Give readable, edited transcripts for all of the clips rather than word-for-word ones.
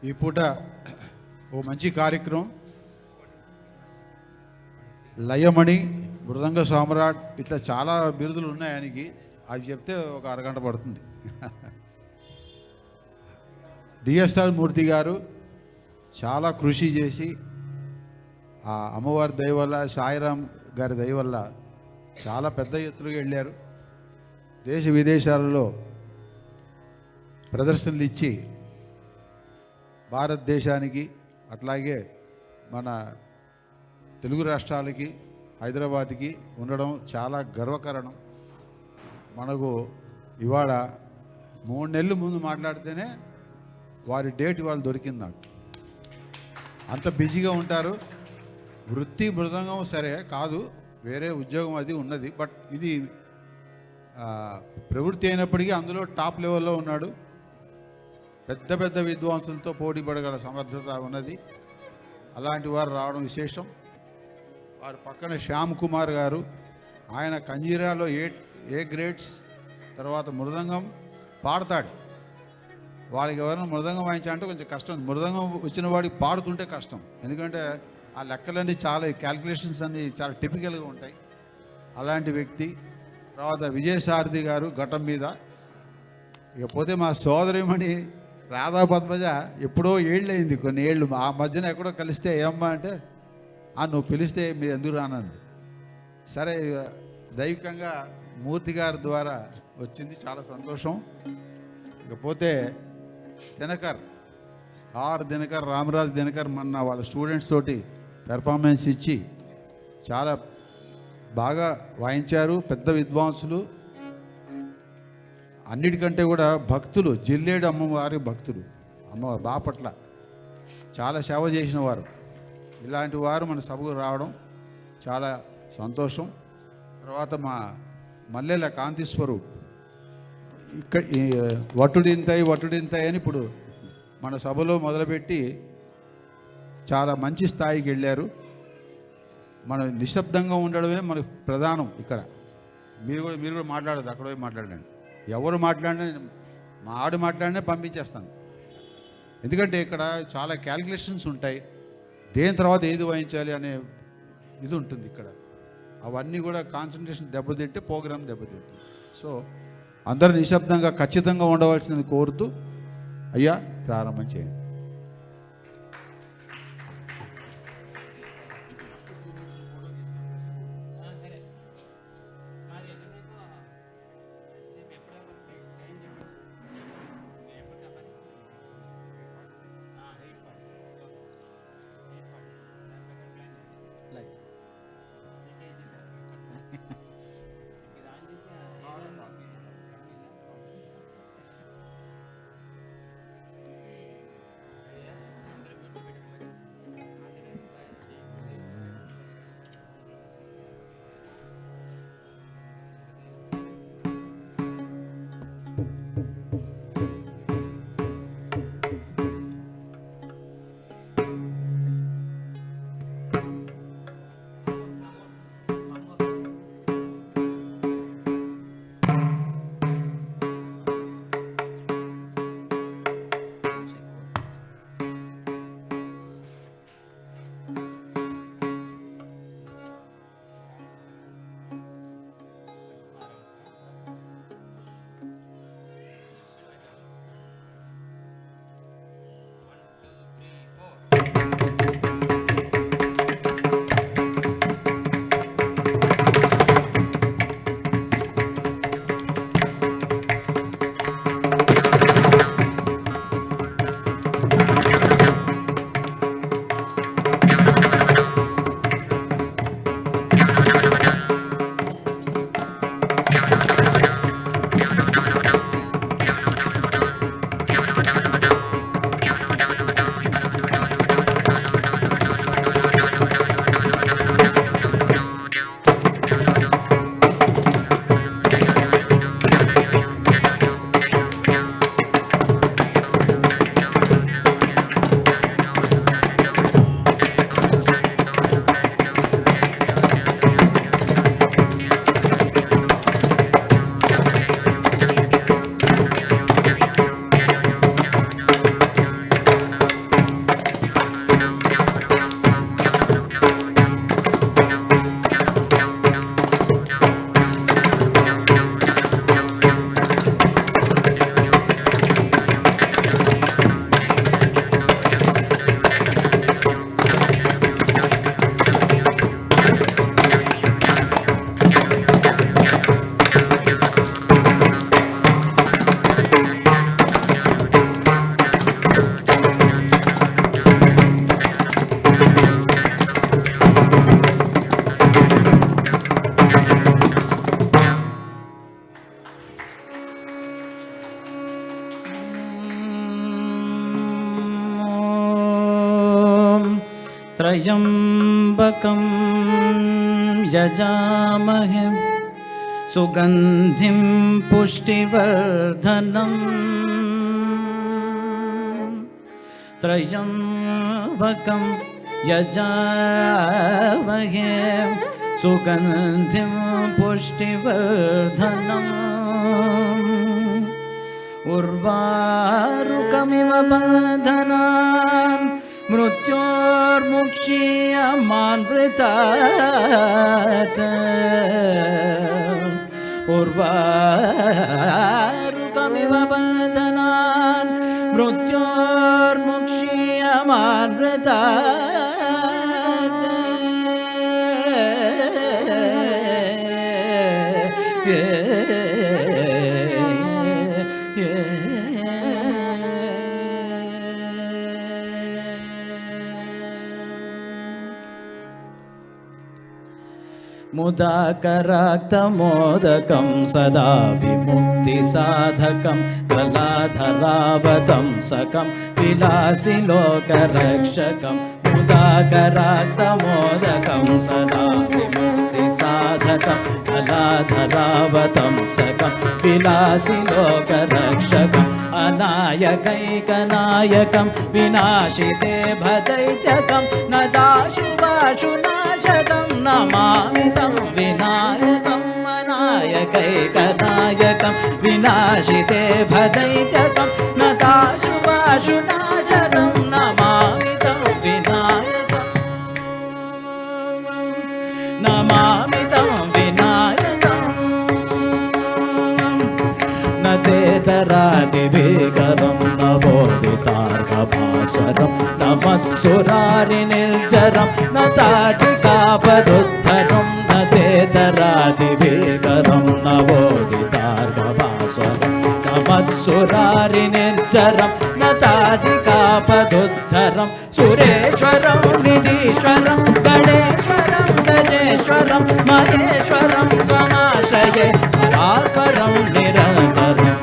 ఈ పూట ఓ మంచి కార్యక్రమం. లయమణి, మృదంగ సామ్రాట్, ఇట్లా చాలా బిరుదులు ఉన్నాయి ఆయనకి. అవి చెప్తే ఒక అరగంట పడుతుంది. డిఎస్ఆర్ మూర్తి గారు చాలా కృషి చేసి ఆ అమ్మవారి దయ వల్ల, సాయిరామ్ గారి దయ వల్ల చాలా పెద్ద ఎత్తులుగా వెళ్ళారు. దేశ విదేశాలలో ప్రదర్శనలు ఇచ్చి భారతదేశానికి, అట్లాగే మన తెలుగు రాష్ట్రాలకి, హైదరాబాద్కి ఉండడం చాలా గర్వకారణం. మనకు ఇవాళ 3 నెలలు ముందు మాట్లాడితేనే వారి డేట్ ఇవాళ దొరికింది నాకు. అంత బిజీగా ఉంటారు. వృత్తి మృదంగం సరే కాదు, వేరే ఉద్యోగం అది ఉన్నది. బట్ ఇది ప్రవృత్తి అయినప్పటికీ అందులో టాప్ లెవెల్లో ఉన్నాడు. పెద్ద పెద్ద విద్వాంసులతో పోటీ పడగల సమర్థత ఉన్నది. అలాంటి వారు రావడం విశేషం. వారి పక్కన శ్యామ్ కుమార్ గారు, ఆయన కంజీరాలో ఏ గ్రేడ్స్, తర్వాత మృదంగం పాడతాడు. వాళ్ళకి ఎవరైనా మృదంగం వాయించాలంటే కొంచెం కష్టం. మృదంగం వచ్చిన వాడికి పాడుతుంటే కష్టం, ఎందుకంటే ఆ లెక్కలన్నీ చాలా, క్యాల్కులేషన్స్ అన్నీ చాలా టిపికల్గా ఉంటాయి. అలాంటి వ్యక్తి. తర్వాత విజయసారథి గారు ఘటం మీద. ఇకపోతే మా సోదరిమణి రాధా పద్మజ ఎప్పుడో ఏళ్ళయింది, కొన్ని ఏళ్ళు. ఆ మధ్యన ఎక్కడో కలిస్తే ఏమ్మా అంటే, నువ్వు పిలిస్తే మీరు ఎందుకు రానంది. సరే, దైవికంగా మూర్తి గారి ద్వారా వచ్చింది, చాలా సంతోషం. ఇకపోతే దినకర్, దినకర్, రామరాజ్ దినకర్ మొన్న వాళ్ళ స్టూడెంట్స్ తోటి పెర్ఫార్మెన్స్ ఇచ్చి చాలా బాగా వాయించారు. పెద్ద విద్వాంసులు. అన్నిటికంటే కూడా భక్తులు, జిల్లేడు అమ్మవారి భక్తులు, అమ్మవారు బాపట్ల చాలా సేవ చేసిన వారు. ఇలాంటి వారు మన సభకు రావడం చాలా సంతోషం. తర్వాత మా మల్లెల కాంతి స్వరూప్, ఇక్కడ వటుడింతాయి అని ఇప్పుడు మన సభలో మొదలుపెట్టి చాలా మంచి స్థాయికి వెళ్ళారు. మనం నిశ్శబ్దంగా ఉండడమే మనకు ప్రధానం ఇక్కడ. మీరు కూడా మాట్లాడదు, అక్కడ పోయి మాట్లాడండి. ఎవరు మాట్లాడినా, మా ఆడు మాట్లాడినా పంపించేస్తాను. ఎందుకంటే ఇక్కడ చాలా క్యాలిక్యులేషన్స్ ఉంటాయి. దేని తర్వాత ఏది వాయించాలి అనే ఇది ఉంటుంది ఇక్కడ. అవన్నీ కూడా కాన్సన్ట్రేషన్ దెబ్బతింటే ప్రోగ్రామ్ దెబ్బతింటుంది. సో అందరూ నిశ్శబ్దంగా ఖచ్చితంగా ఉండవలసింది కోరుతూ, అయ్యా ప్రారంభం చేయండి. त्रयम्बकं यजामहे सुगन्धिं पुष्टिवर्धनम् त्रयम्बकं यजामहे सुगन्धिं पुष्टिवर्धनम् उर्वारुकमिव बन्धनान् मृत्योर्मुक्षीयमान्वृतात् उर्वारुकमिव बन्धनान् मृत्योर्मुक्षीयमान्वृतात् मुदाकराक्तमोदकं सदा विमुक्तिसाधकं कलाधरावतंसकं विलासिलोकरक्षकं मुदाकराक्तमोदकं सदा विमुक्तिसाधकं कलाधरावतंसकं विलासिलोकरक्षकम् अनायकैकनायकं विनाशिते भदैत्यकं न दाशुवाशुनाशकं नमामि तं विनायकम् अनायकैकनायकं विनाशिते भदैत्यकं न दाशुवाशुनाशकं नमामि तं विनायकं नमामि तं विनायकम् न तेतरादिभीकरं न बोधितार्कभास्वरं न मत्सुरारिनिर्जरं न ताधिकापदुद्धरं न तेतरादिभीकरं न बोधितार्कभास्वरं न मत्सुरारिनिर्जरं न ताधिकापदुद्धरं सुरेश्वरं निधीश्वरं गणेश्वरं गजेश्वरं महेश्वरं त्वमाश्रये परात्परं निरन्तरं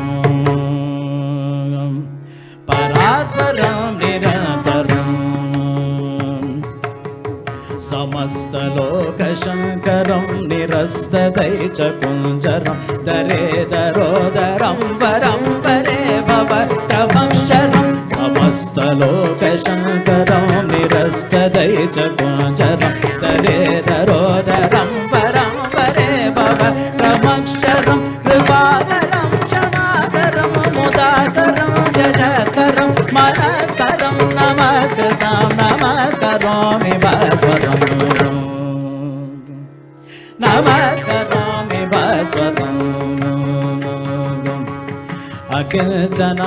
परात्परं निरन्तरं समस्तलोकशङ्करं निरस्तदैचकुञ्जरं दरेदरोदरं वरं वरे भवत्रमक्षरं समस्तलोकशङ्करं निरस्तदैचकुञ्जरं दरेदरोदरं वरं वरे भवत्रमक्षरं कृपाकरं क्षमाकरं मुदाकरं यशस्करं मनस्करं नमस्कृतं नमस्करोमि भास्वरम् नमस्करोमि भास्वरम्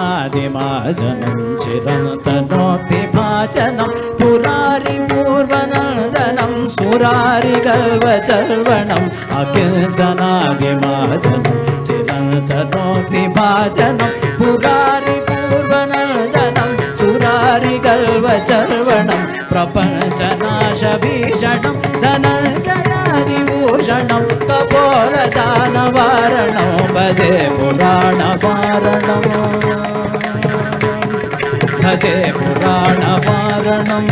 अकिञ्चनादिमाजनं चिरन्तनोक्तिभाजनं पुरारिपूर्वनन्दनं सुरारिगल्वचर्वणम् अकिञ्चनादिमाजनं चिरन्तनोक्तिभाजनं पुरारिपूर्वनन्दनं सुरारिगल्वचर्वणं प्रपञ्चनाशभीषणं धनञ्जयादिभूषणं कपोलदानवारणं भजे पुराणवारणं भजे पुराणवारणं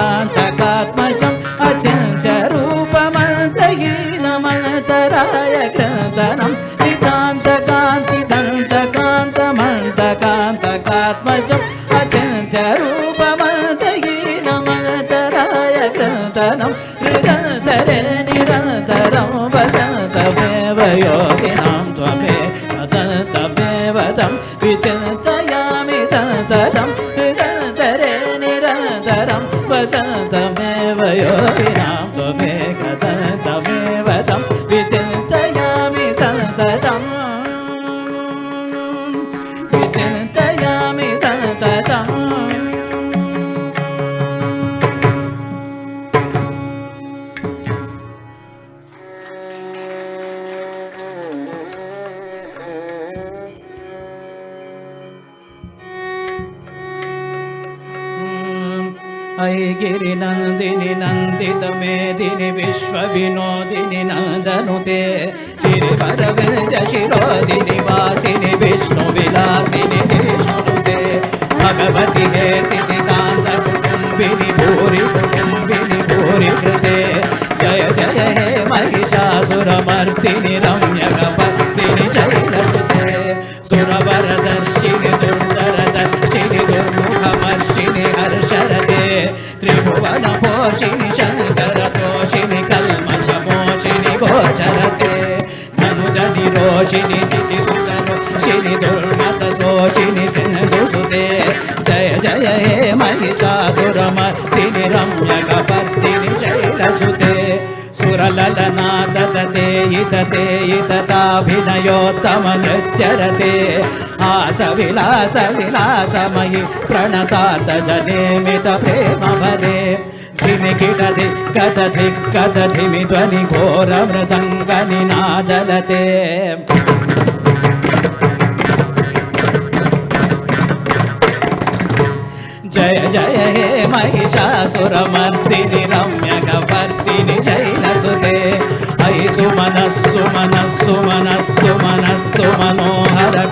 हितान्तकान्तिदन्तकान्तमन्तकान्तकात्मजम् अचिन्त्यरूपमन्तहीनमन्तराय ग्रन्थनं हितान्तकान्तिदन्तकान्तमन्तकान्तकात्मजम् अचिन्त्यरूपमन्तहीनमन्तराय ग्रन्थनं हृदन्तरे निरन्तरं वसन्तमेव योगिनां त्वमेव तं विचिन्तयामि सततं हृदन्तरे निरन्तरं वसन्तमेव योगिनां त्वमेव तं विचिन्तयामि सततं विचिन्तयामि सततं ऐगिरिनन्दिनि नन्दितमेदिनि विश्वविनोदिनि नन्दनुते गिरिवरविरजशिरोदिनि वासिनि विष्णुविलासिनि महिषासुरमर्दिनि रम्यकपर्दिनि शैलसुते सुरवरदर्शिनि दुर्धरदर्शिनि दुर्मुखमर्शिनि हर्षरते त्रिभुवनपोषिणि शङ्करतोषिणि कल्मषमोषिणि गोचरते धनुजनिरोषिणि दितिसुतरोषिणि दुर्मतशोषिणि सिन्धुसुते जय जय हे महिषासुरमर्दिनि रम्यकपर्दिनि शैलसुते सुरललना ततते इतते इतताभिनयोत्तमनृत्यरते हासविलासविलासमयि प्रणतात जनेमित प्रेमभरे धिमिकिटधिक्कतधिक्कतधिमि ध्वनि घोरमृदङ्गनिनादलते जय जय हे महिषासुरमर्दिनि रम्यकपर्दिनि शैलसुते अयि सुमनः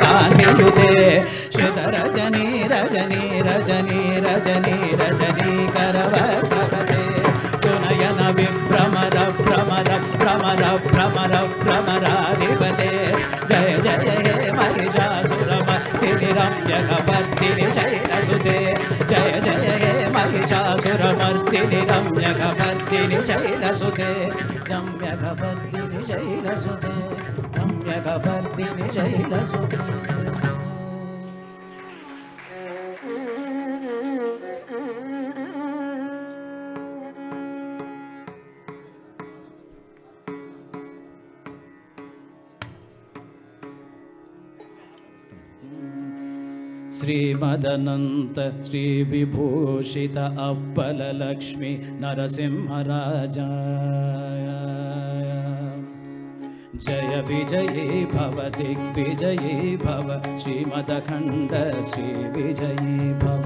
कान्तियुते श्रितरजनी रजनी रजनी रजनी रजनी करवकते चुनयन विभ्रमर भ्रमर भ्रमर भ्रमर भ्रमराधिपते जय जय हे महिषासुरमर्दिनि रम्यकपर्दिनि शैलसुते जय जय हे महिषासुरमर्दिनि रम्यकपर्दिनि शैलसुते रम्यकपर्दिनि शैलसुते रम्यकपर्दिनि शैलसुते श्रीमदनंत श्री विभूषित अब्बल लक्ष्मी नरसिंहराजा जय विजयी भव दिग्विजयी भव श्रीमदखंड श्री विजयी भव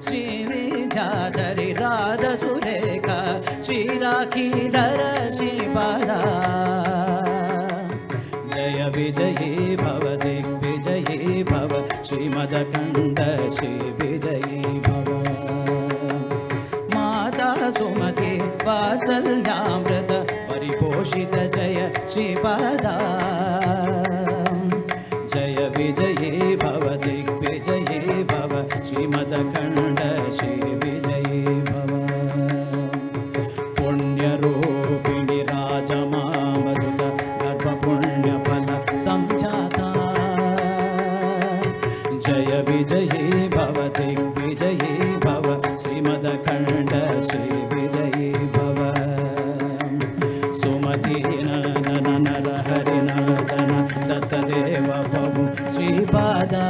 श्री विद्याधरी राध सुरेखा श्री राखी धर श्रीपादा जय विजयी भव दिग्विजयी भव श्रीमदखंड श्री विजयी भव माता सुमति वात्सल्यामृत परिपोषित जय श्रीपादा जय विजयी भव दिग्विजयी भव श्रीमदखंड श्री विजयी भव पुण्यरूपिणि राजमामरुत पुण्यफल संजाता जय विजयी भव दिग्विजयी भव श्रीमदखंड श्री विजयी भव सुमति नन नर हरि नदन दत्तदेव भव श्रीपादा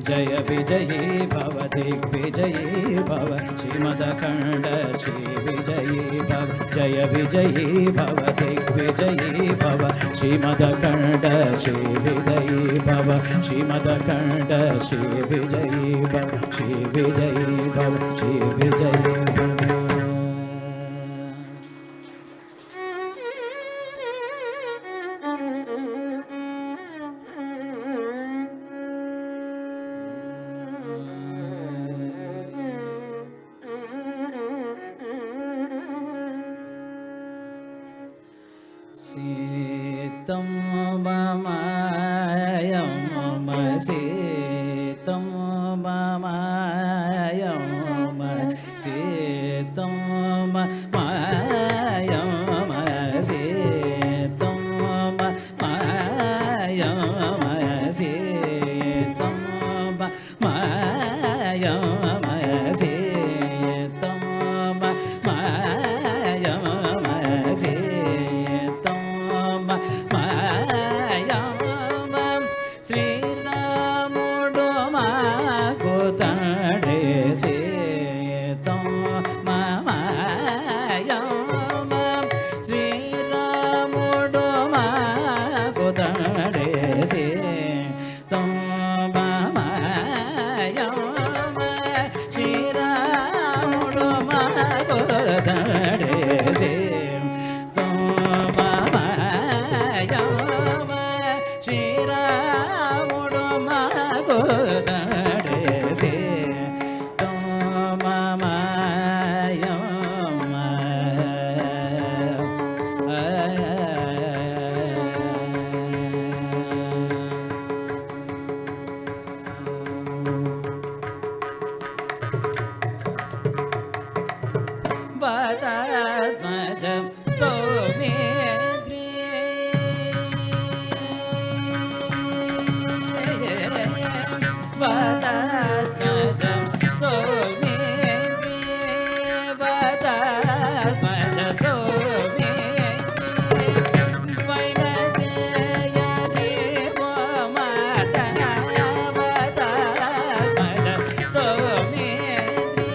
जय विजयी भव दिग्विजयी भव श्रीमदखंड श्री विजयी भव जय विजयी भव दिग्विजयी भव श्रीमदखंड श्री विजयी भव श्रीमदखंड श्री विजयी भव श्री विजयी भव श्री विजयी भव सीतं ममायं मम सीतं ममायं मम सीतं ममायं मम सीतं ममायं मम सीतं ममायं मम सीतं ममायं मम सीतं माया सौमित्री वदत्मज सौमित्री वदत्मज सौमित्री वैनदेयने वमदना वदत्मज सौमित्री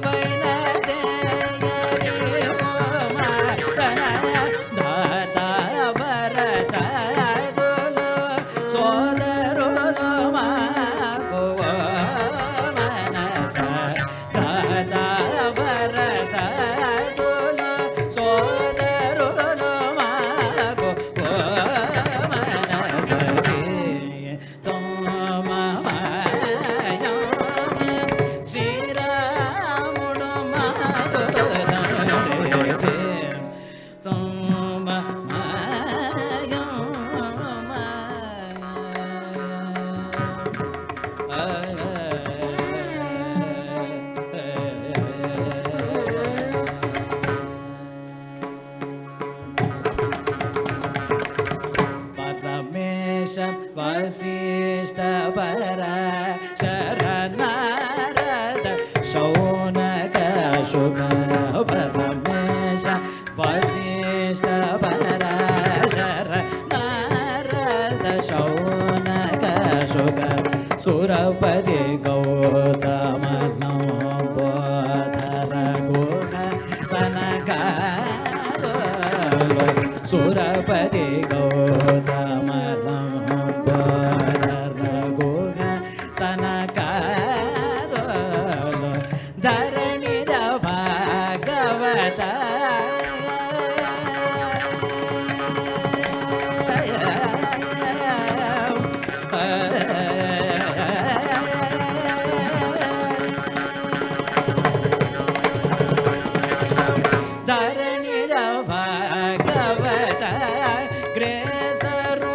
वैनदेयने वमदना धाता भरत दुलो सोदरुलो मागो मनस धाता भरत दुलो सोदरुलो मागो मनस శ్రీరాముడు మాకు పరమేశ వశిష్ఠ పర శరణారద శౌనక శుభ పరమేశ వశిష్ఠ పర శరణారద శౌనక శుభ సురపతి గౌతమ నంబోధర గుణ సనక ಸುರಪತಿ ಗೌತಮ ನಂಬೋಧರ ಗುಣ ಸನಕಾದೋಲು ಧರಣಿದ ಭಾಗವತ ಧರಣಿದ ಭಾಗವತ ಗ್ರೇಸರು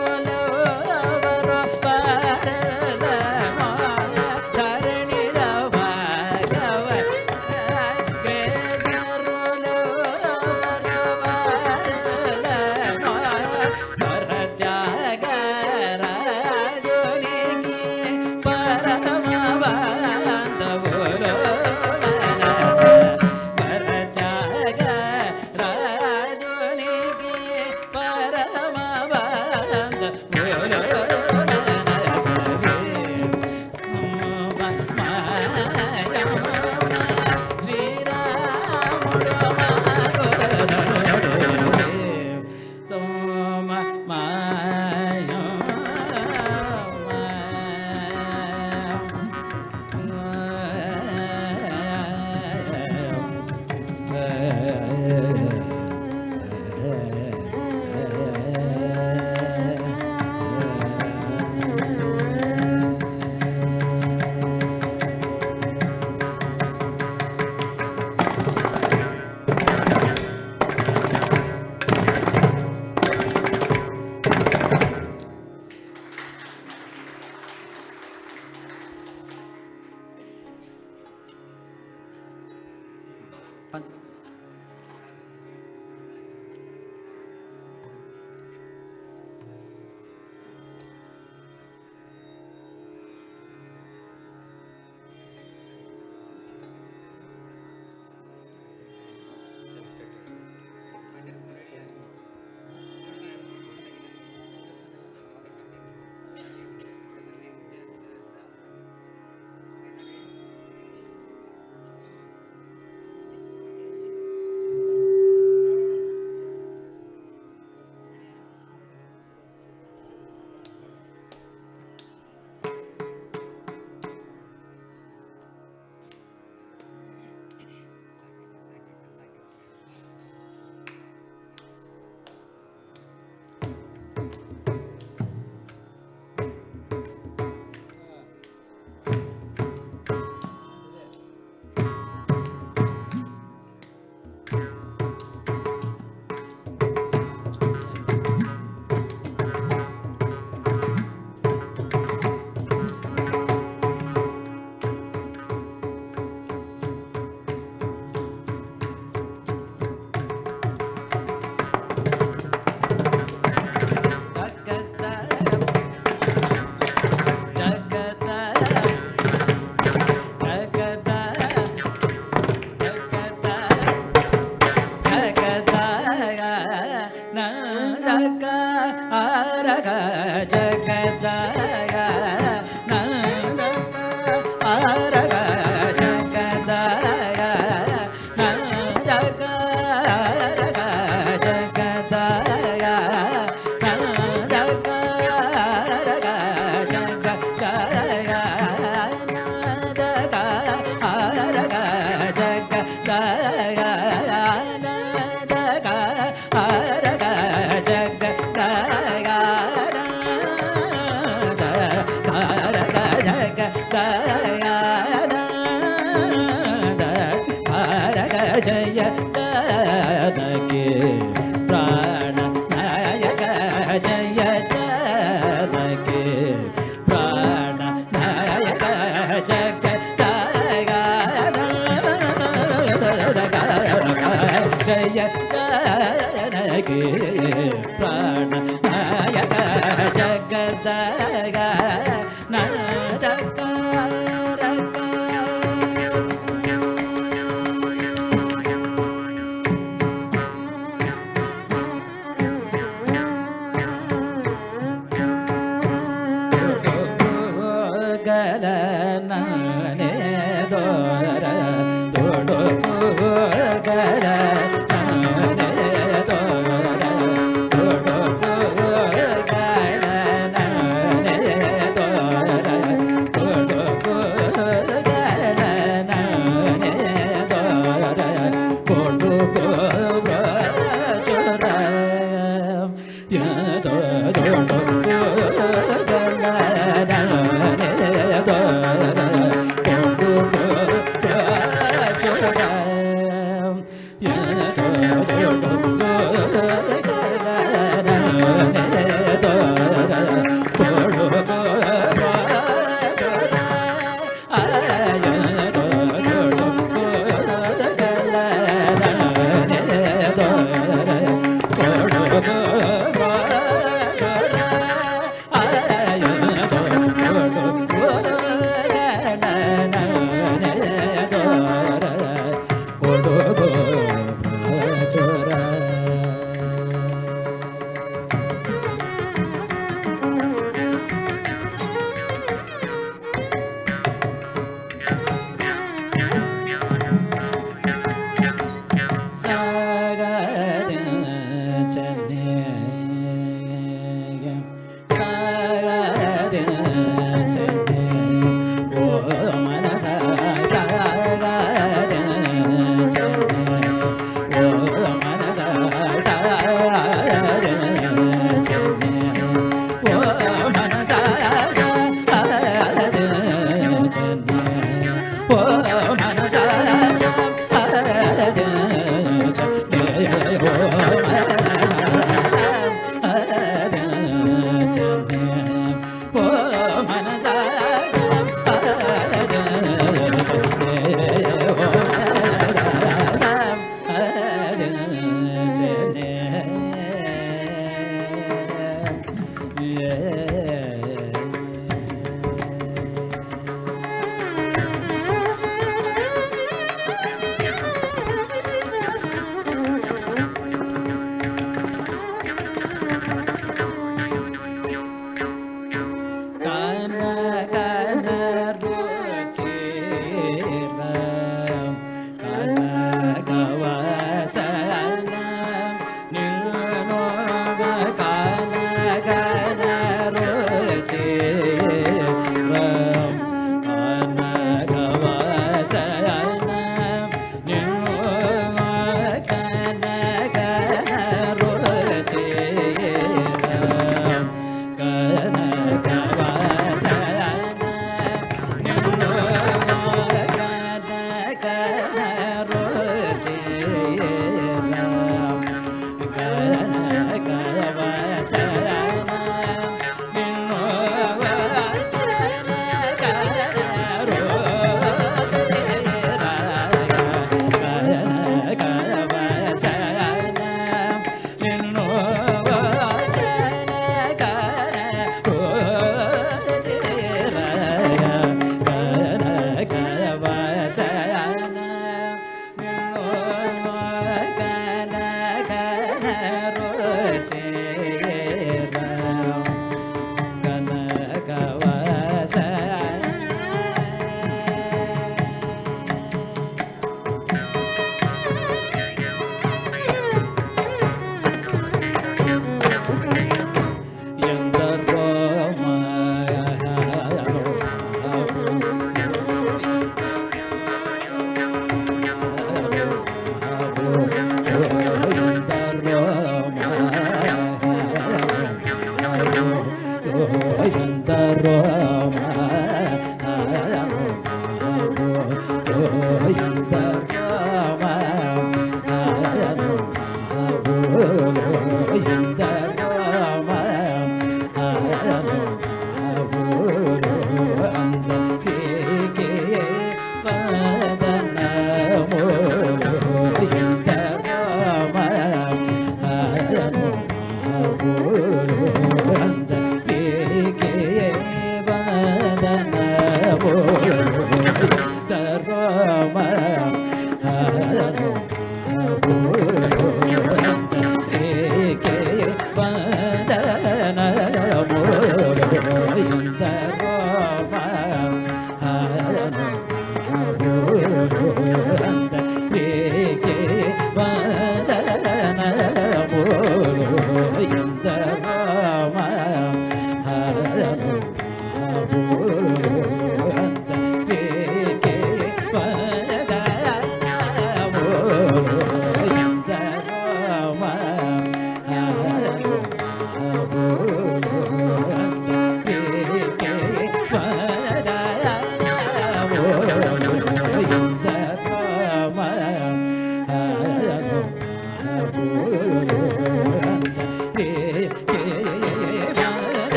जय जानकी प्राण नायक जय जानकी प्राण नायक जगदाय जय जानकी प्राण नायक जगदाय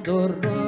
చందురు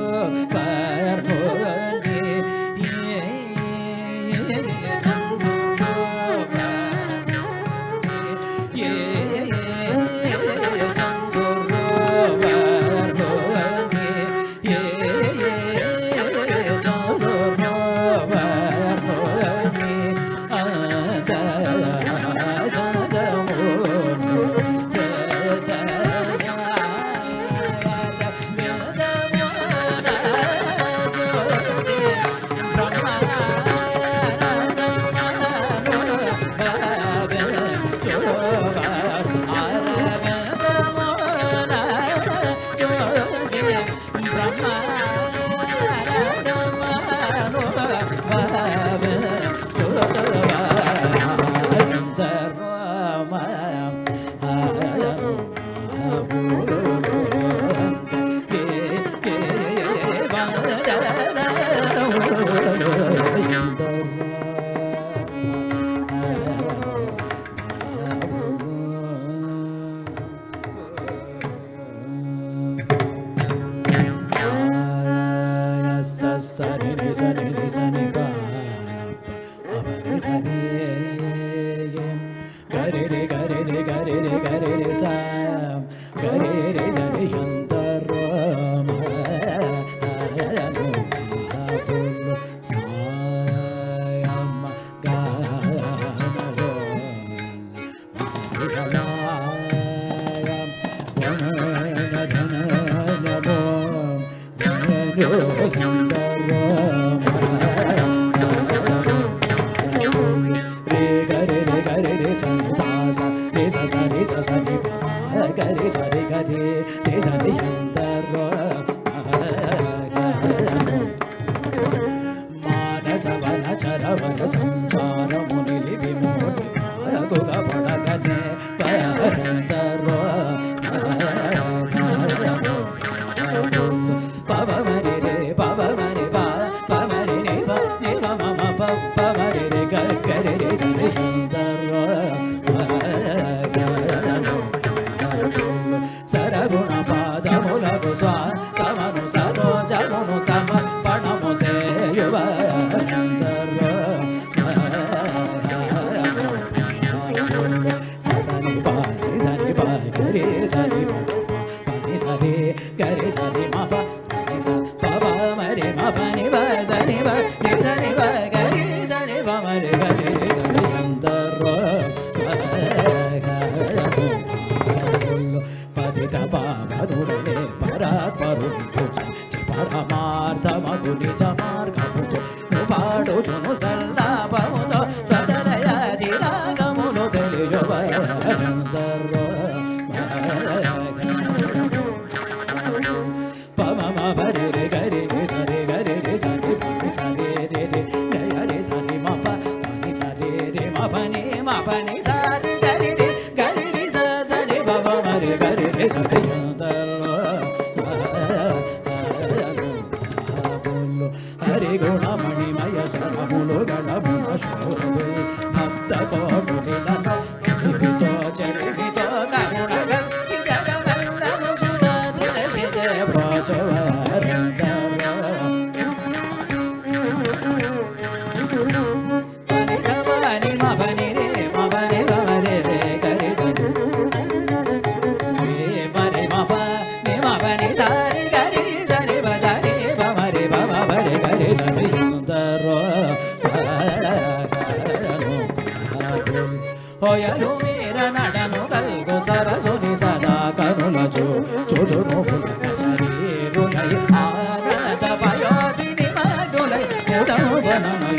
వర్ణుని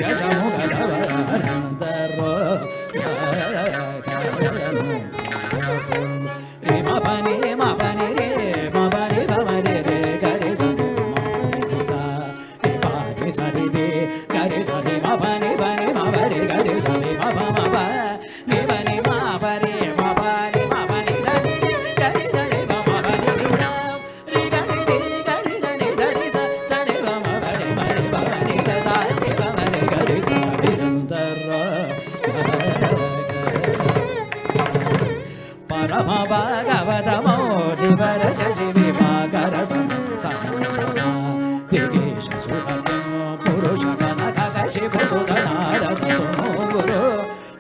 Gare వసుధనారద గురు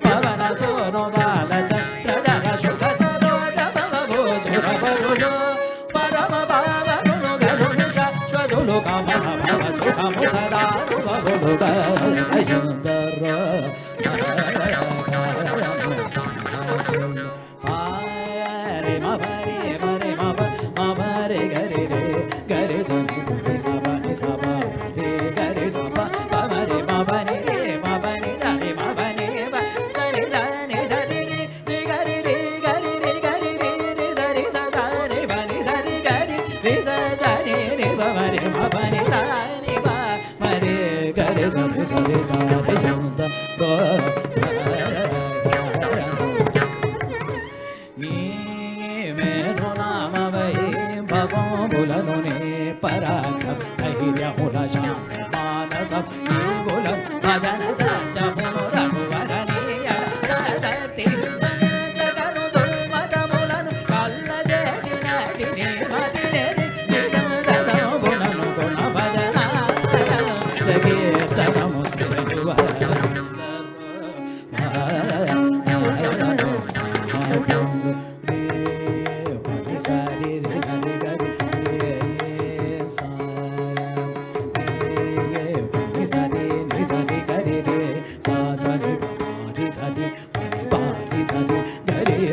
పవన సోను బాల చంద్రధర శుభ సరోజ సురవరులు పరమ పావనులు గరులు శాశ్వతులు కమల భవ సుఖము సదా బబులు గయందర రే మరే మరే మరే గరి రే గరి సని పుని సబని సబ రే గరి సబ మరే మబని రే మబని సరి మబని బ సరి సని సరి రి గరి రి గరి రి గరి రి రి సరి స సరి బని సరి గరి రి స సరి రి బ మరే మబని సరి బ మరే గరి సరి సరి సరి యంద గో ములనునే పరాక్రమ ధైర్యముల శాంత మానసం నీగులం భజన సత్యమురఘువరణీయ సదతి జగను దుర్మతములను కల్ల చేసిన గుణను గుణ భజన కీర్తనము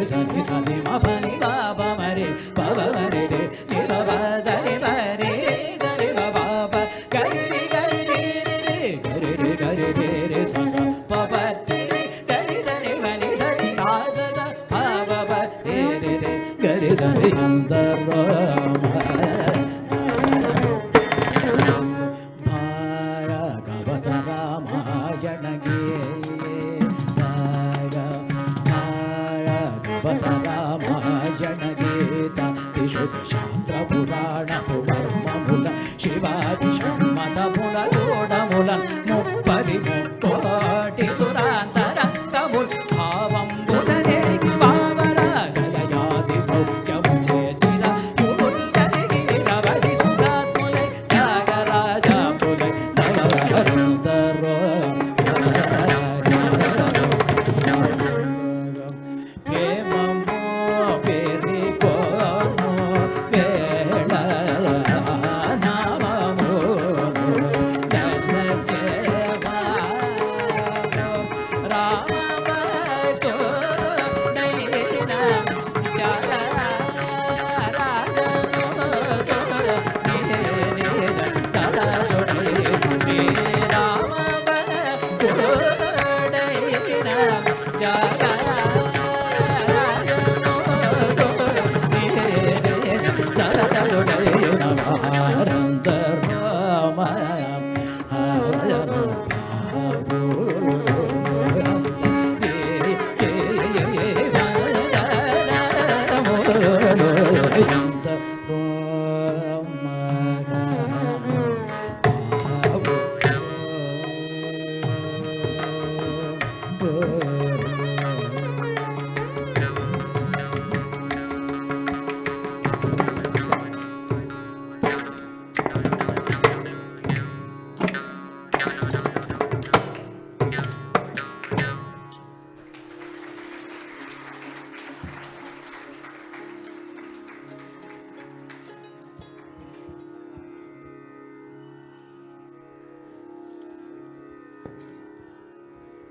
సని సని మని బాబా మరే బాబా మరే రే ని బాబా సరి మరే సరి బాబా గరి రి గరి రి రి గరి రి గరి రి రి స స బాబా రి గరి సని మని సని సా స స బాబా రి రి రి గరి సని అందర భారగవత రామాయణ గే రామాయణ గీత విశుద్ధ శాస్త్ర పురాణపు మర్మముల శివాది షణ్మతముల లోడముల ముప్పది ముప్పోటి సురాంతరంగముల్ భావంబుల నెరిగి భావరాగలయాది సౌఖ్యము చేసిన యుగుల్ కలిగి నిరవధి సురాత్ములై త్యాగరాజాములై నవరందరో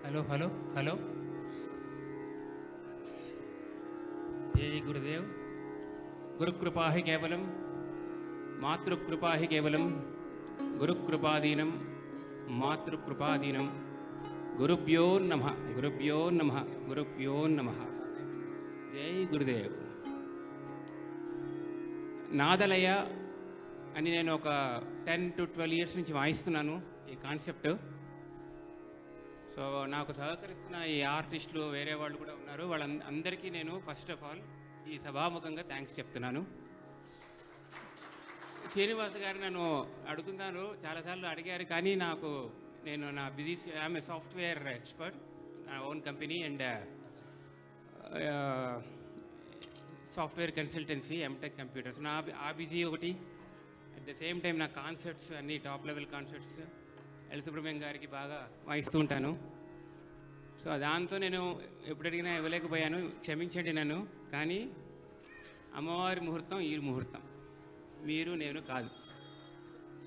हेलो हेलो हेलो जय गुरुदेव गुरुकृपा ही केवलम मातृकृपा ही केवलम गुरुकृपादीनम मातृकृपादीनम गुरुभ्यो नमः गुरुभ्यो नमः गुरुभ्यो नमः जय गुरुदेव నాదలయ అని నేను ఒక 10 to 12 ఇయర్స్ నుంచి వాయిస్తున్నాను ఈ కాన్సెప్ట్. సో నాకు సహకరిస్తున్న ఈ ఆర్టిస్టులు వేరే వాళ్ళు కూడా ఉన్నారు. వాళ్ళందరికీ నేను ఫస్ట్ ఆఫ్ ఆల్ ఈ సభాముఖంగా థ్యాంక్స్ చెప్తున్నాను. శ్రీనివాస్ గారు నన్ను అడుగుతున్నారు, చాలాసార్లు అడిగారు, కానీ నేను నా busy I'm a software expert, నా own company and software consultancy M Tech computers. ఆ బిజీ ఒకటి, అట్ ద సేమ్ టైం నా కాన్సర్ట్స్ అన్నీ top level concerts L Subrahmanyam గారికి బాగా వాయిస్తూ ఉంటాను. సో దాంతో నేను ఎప్పుడు అడిగినా ఇవ్వలేకపోయాను, క్షమించండి నన్ను. కానీ అమ్మవారి ముహూర్తం ఈ ముహూర్తం, మీరు నేను కాదు.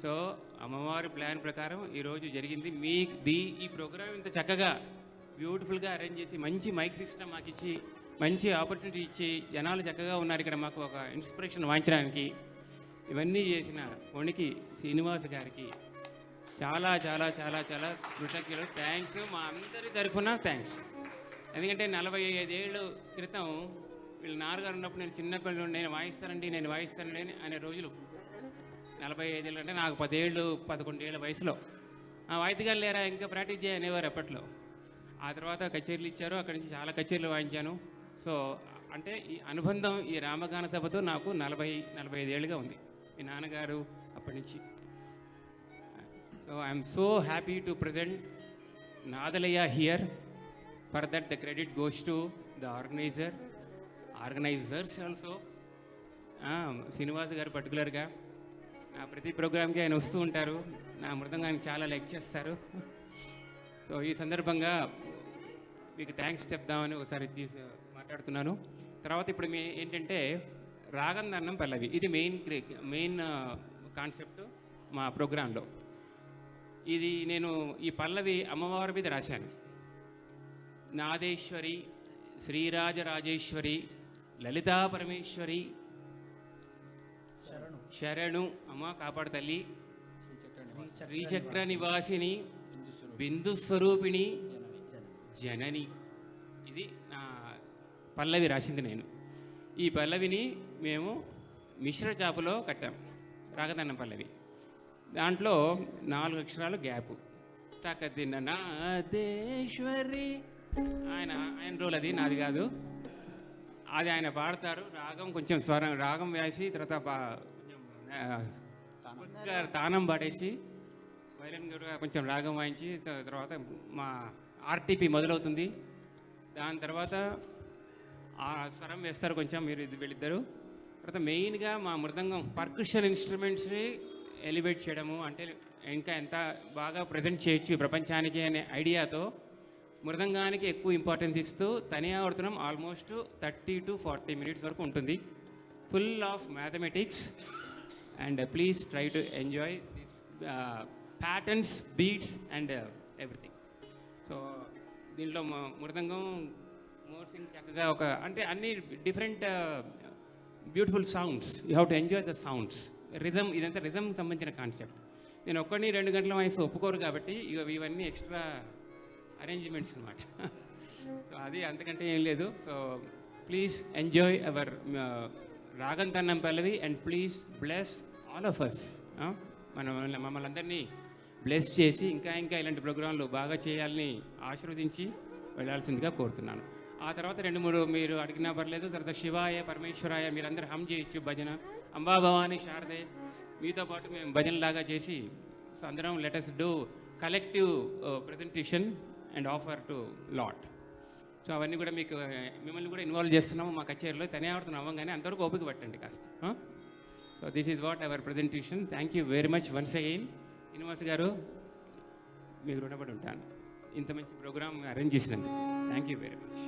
సో అమ్మవారి ప్లాన్ ప్రకారం ఈరోజు జరిగింది. ఈ ప్రోగ్రామ్ ఇంత చక్కగా బ్యూటిఫుల్గా అరేంజ్ చేసి మంచి మైక్ సిస్టమ్ మాకు ఇచ్చి మంచి ఆపర్చునిటీ ఇచ్చి జనాలు చక్కగా ఉన్నారు ఇక్కడ మాకు ఒక ఇన్స్పిరేషన్ వాయించడానికి. ఇవన్నీ చేసిన వణికి శ్రీనివాస్ గారికి చాలా చాలా చాలా చాలా కృతజ్ఞతలు, థ్యాంక్స్. మా అందరి తరఫున థ్యాంక్స్. ఎందుకంటే 45 ఏళ్ళ క్రితం వీళ్ళు నాన్నగారు ఉన్నప్పుడు నేను చిన్నపిల్లలు నేను వాయిస్తానండి అనే రోజులు. 45 ఏళ్ళు అంటే నాకు 10 ఏళ్ళు 11 ఏళ్ళ వయసులో వాయిద్యగాలు లేరా ఇంకా ప్రాక్టీస్ చేయనేవారు అప్పట్లో. ఆ తర్వాత కచేరీలు ఇచ్చారు, అక్కడి నుంచి చాలా కచేరీలు వాయించాను. సో అంటే ఈ అనుబంధం ఈ రామగాన సభతో నాకు 45 ఏళ్ళుగా ఉంది. మీ నాన్నగారు అప్పటి నుంచి. So I'm so happy to present Nadalaya here. For that the credit goes to the organisers also. Srinivas garu పర్టికులర్గా నా ప్రతి ప్రోగ్రామ్కి ఆయన వస్తూ ఉంటారు, నా మృదంగానికి చాలా లైక్ చేస్తారు. సో ఈ సందర్భంగా మీకు థ్యాంక్స్ చెప్దామని ఒకసారి మాట్లాడుతున్నాను. తర్వాత ఇప్పుడు ఏంటంటే రాగంధర్నం పల్లవి, ఇది మెయిన్ కాన్సెప్ట్ మా ప్రోగ్రాంలో. ఇది నేను ఈ పల్లవి అమ్మవారి మీద రాశాను. నాదేశ్వరి, శ్రీరాజరాజేశ్వరి, లలితా పరమేశ్వరి శరణు అమ్మ కాపాడు తల్లి, శ్రీచక్ర నివాసిని, బిందు స్వరూపిణి, జనని. ఇది నా పల్లవి రాసింది నేను. ఈ పల్లవిని మేము మిశ్ర చాపులో కట్టాం, రాగదన్నం పల్లవి. దాంట్లో 4 అక్షరాలు గ్యాపు. తకదిన నాదేశ్వరి ఆయన రోల్, అది నాది కాదు. అది ఆయన పాడతారు. రాగం కొంచెం స్వరం రాగం వేసి తర్వాత తానం పాడేసి వైలన్ గారు కొంచెం రాగం వాయించి తర్వాత మా ఆర్టీపీ మొదలవుతుంది. దాని తర్వాత ఆ స్వరం వేస్తారు కొంచెం వీళ్ళిద్దరు. తర్వాత మెయిన్గా మా మృదంగం పర్కషన్ ఇన్స్ట్రుమెంట్స్ని ఎలివేట్ చేయడము, అంటే ఇంకా ఎంత బాగా ప్రజెంట్ చేయొచ్చు ప్రపంచానికి అనే ఐడియాతో మృదంగానికి ఎక్కువ ఇంపార్టెన్స్ ఇస్తూ తనియావర్తనం ఆల్మోస్ట్ 30 to 40 minutes వరకు ఉంటుంది, full of mathematics. And please try to enjoy this patterns, beats and everything. So దీంట్లో మృదంగం మోర్సింగ్ చక్కగా అంటే అన్ని different beautiful sounds, you have to enjoy the sounds. Rhythm, ఇదంతా రిథమ్ సంబంధించిన కాన్సెప్ట్. నేను ఒక్కడిని 2 గంటల వయసు ఒప్పుకోరు కాబట్టి ఇవన్నీ ఎక్స్ట్రా అరేంజ్మెంట్స్ అనమాట. సో అది అంతకంటే ఏం లేదు. So please enjoy our Ragam Tanam Pallavi and please bless all of us. మమ్మల్ని అందరినీ బ్లెస్ చేసి ఇంకా ఇలాంటి ప్రోగ్రాంలు బాగా చేయాలని ఆశీర్వదించి వెళ్ళాల్సిందిగా కోరుతున్నాను. ఆ తర్వాత 2-3 మీరు అడిగినా పర్లేదు. తర్వాత శివాయ, పరమేశ్వరాయ మీరందరూ హమ్ చేయొచ్చు భజన. అంబా భవాని, శారదే మీతో పాటు మేము భజనలాగా చేసి సో అందరం let us do collective presentation and offer to lot. So అవన్నీ కూడా మిమ్మల్ని కూడా ఇన్వాల్వ్ చేస్తున్నాము మా కచేరీలో. తనియావర్తనం అవ్వగానే అంతవరకు ఓపిక పట్టండి కాస్త. So this is what our presentation. Thank you very much once again. Srinivas garu మీకు రుణపడి ఉంటాను ఇంత మంచి ప్రోగ్రామ్ అరేంజ్ చేసినందుకు. Thank you very much.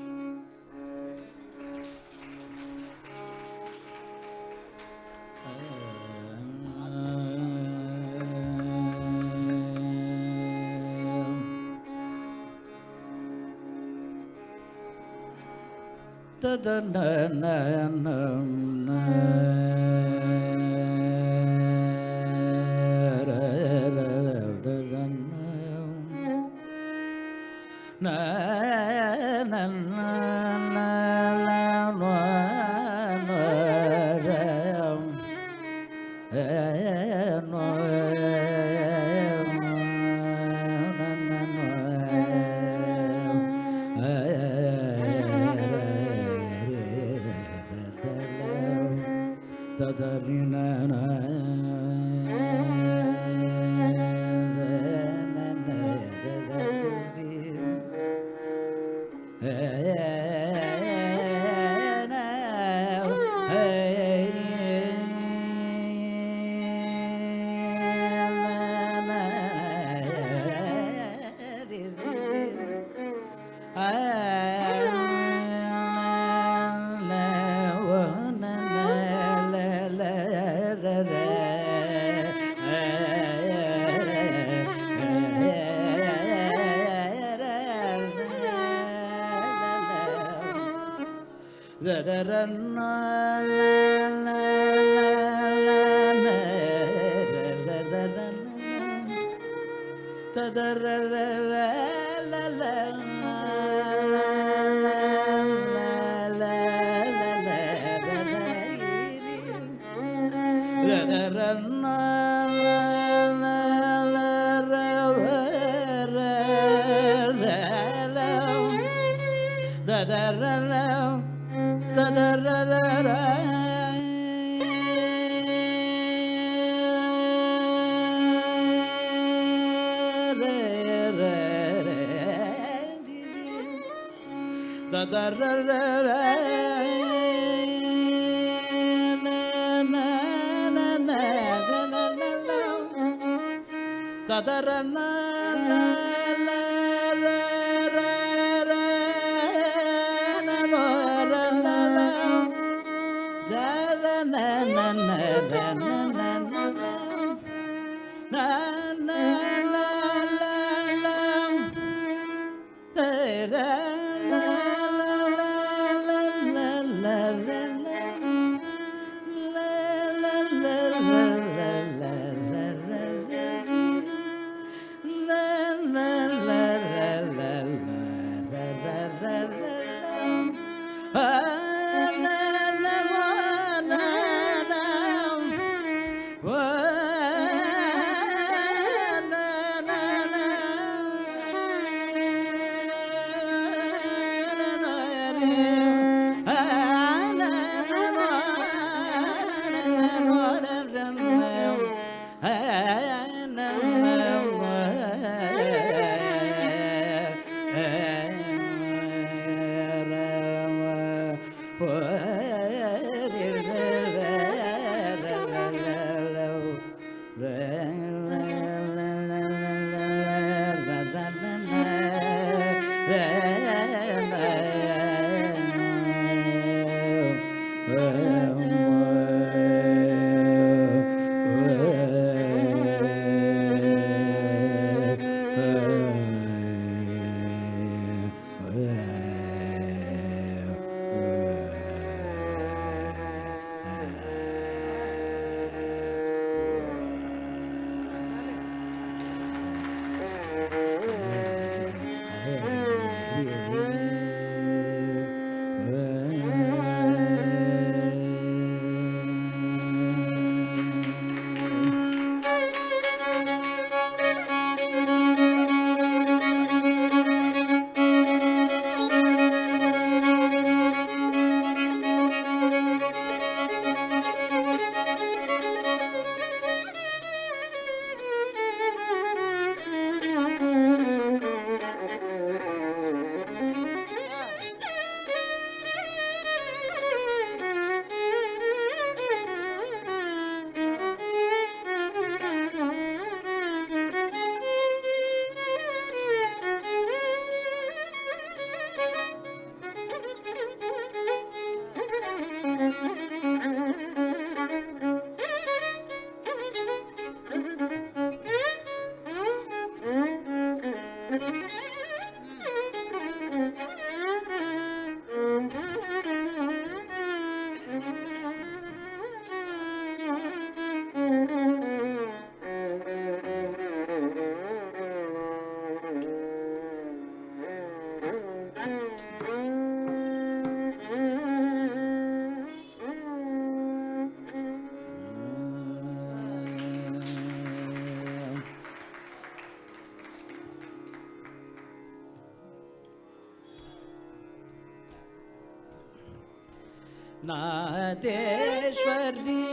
नादेश्वरी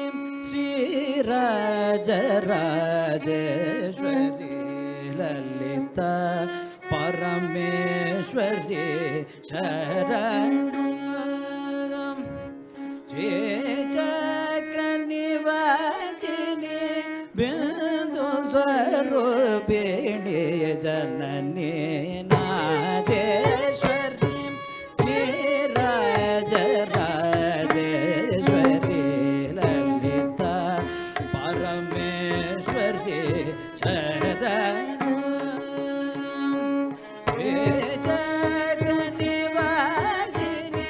श्रीराजराजेश्वरी ललिता परमेश्वरी शरणं श्रीचक्रनिवासिनी बिन्दु स्वरूपिणी जननी नादेश्वरी श्रीराजराजेश्वरी ललिता परमेश्वरी शरणं श्रीचक्रनिवासिनी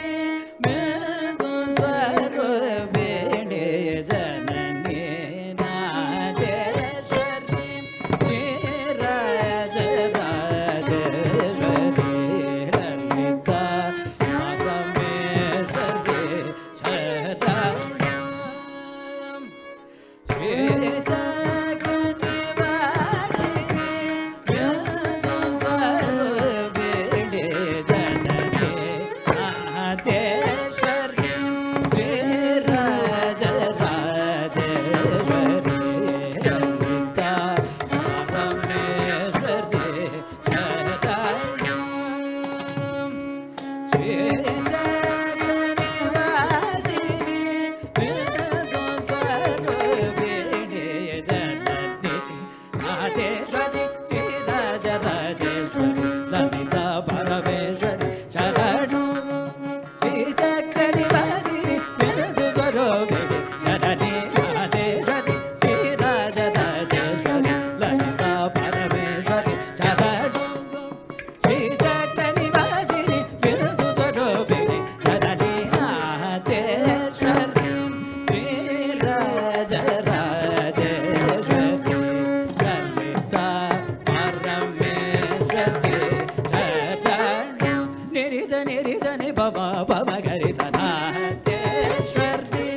ni ri sa ni pa ma pa ma ga ri sa natyeshwari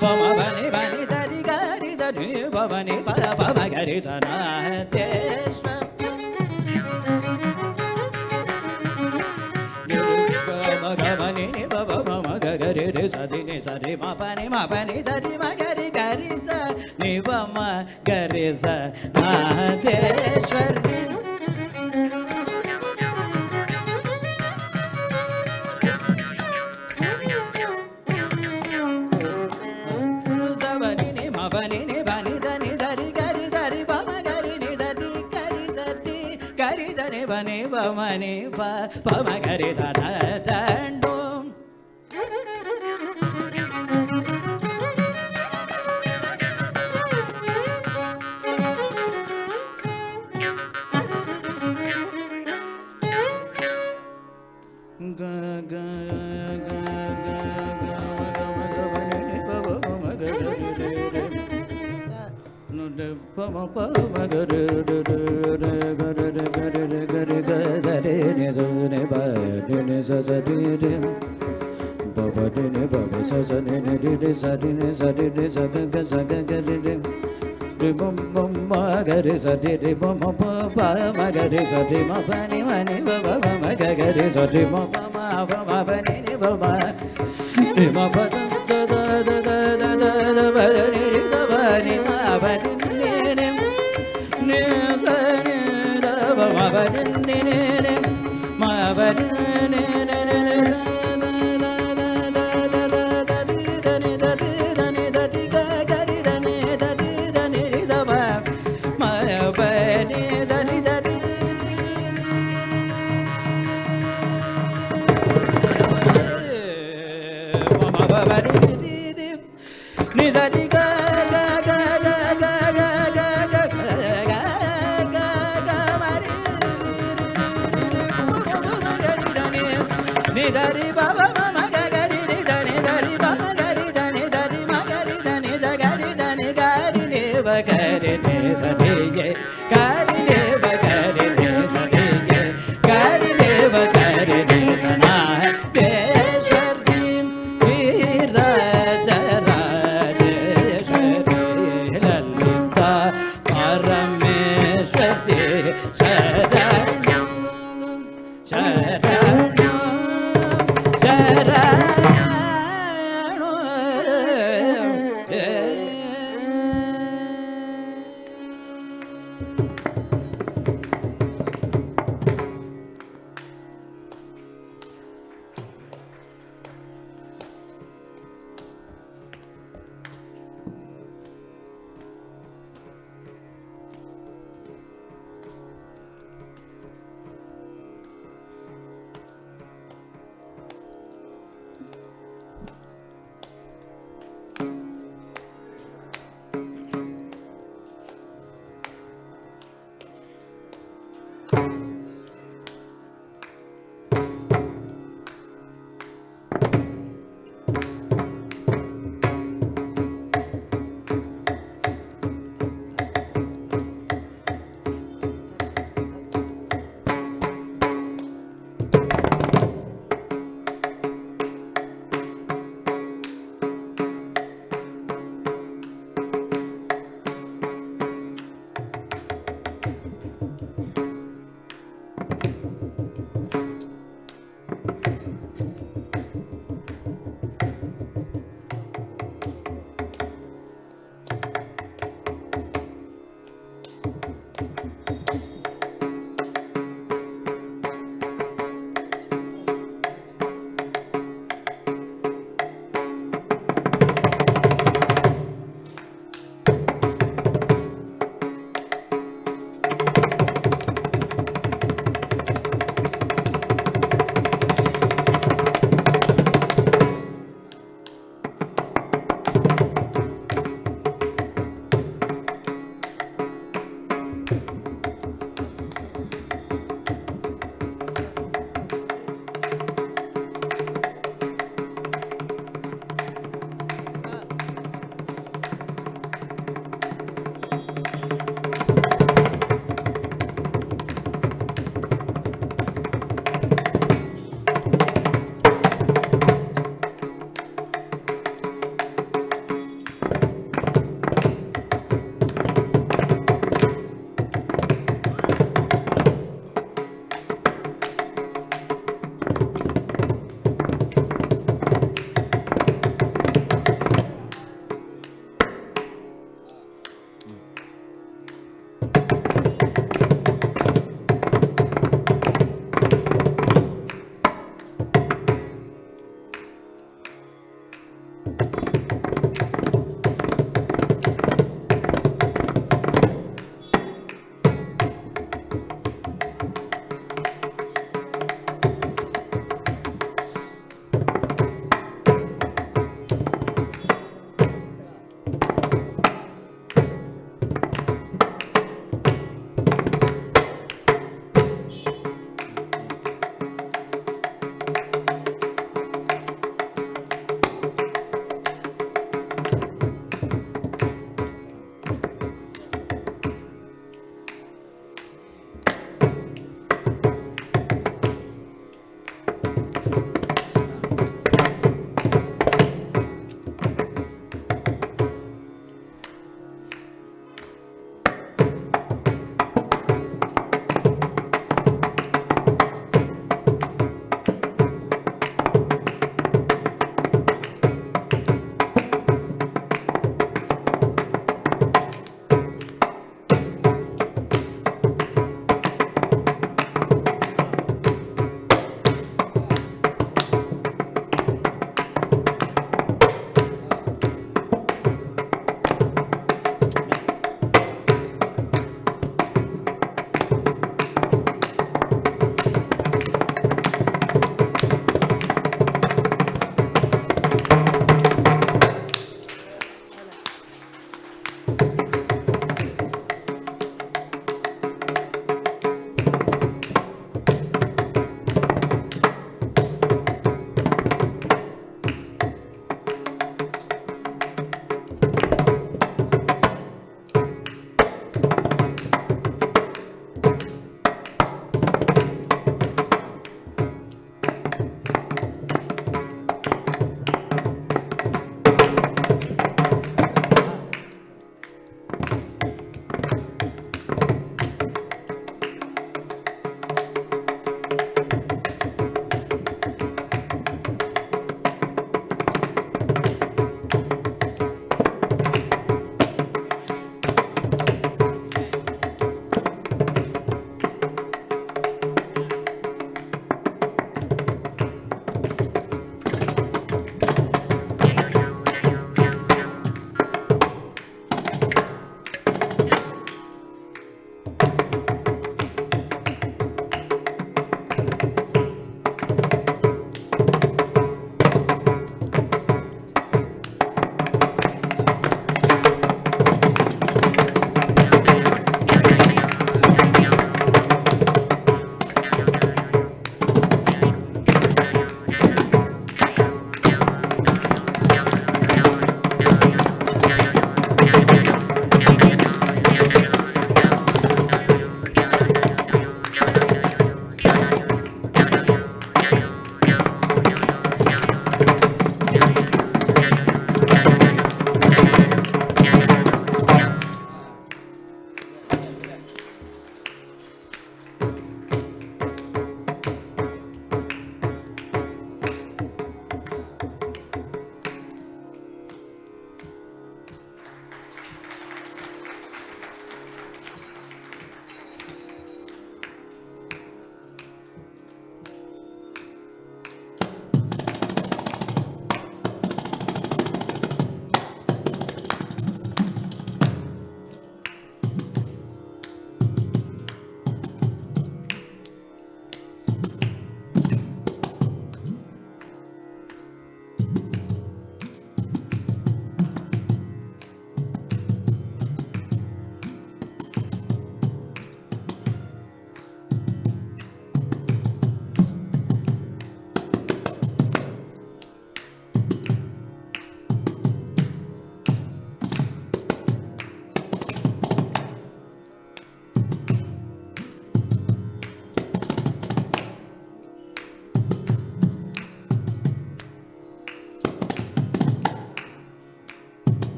pa ma pa ni sa ri ga ri sa ni pa ma ni pa ma ga ri sa natyeshwari ga ma ni pa pa ma ga ga ri ri sa ni sa ri ma pa ni sa ri ma ga ri sa ni pa ma ga ri sa natyeshwari bani ba mani pa pa ma ga ri sa da dandu ga ga ga ga ga ma ga bani pa pa ma ga ri no de pa ma ga ri ga ri ga sa re ne so ne ba ne sa sa ri re ba ba ne ba ba sa sa ne re sa ri ne sa ri re sa ga ri re re bom bom ma ga re sa re bom ma pa pa ma ga re sa re ma pa ni ba ba ma ga re sa re ma pa ma pa ni ba ma re ma pa da da da da da da ba re sa ba ni ma ba ni ne sa ni da ba ma ba ni ma ba ni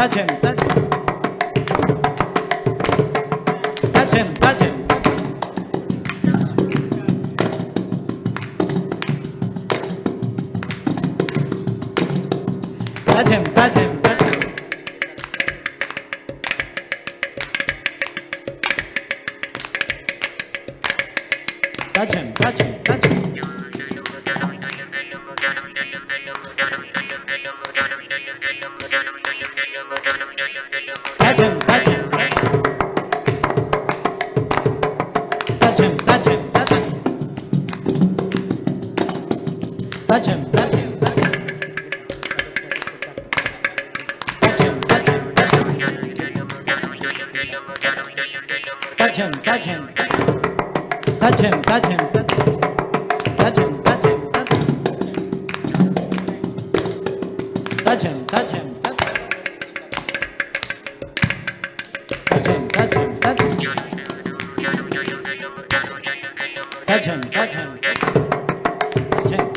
touch him, touch him. Touch him, touch him. Touch him, touch him, touch him. Touch him, touch him, touch him. Touch him, touch him. Touch him, touch him, touch him. Touch him, touch him, touch him. Touch him, touch him. Touch him, touch him, touch him. Touch him, touch him, touch him. Touch him, touch him, touch him. Touch him, touch him, touch him. Touch him, touch him. Touch him.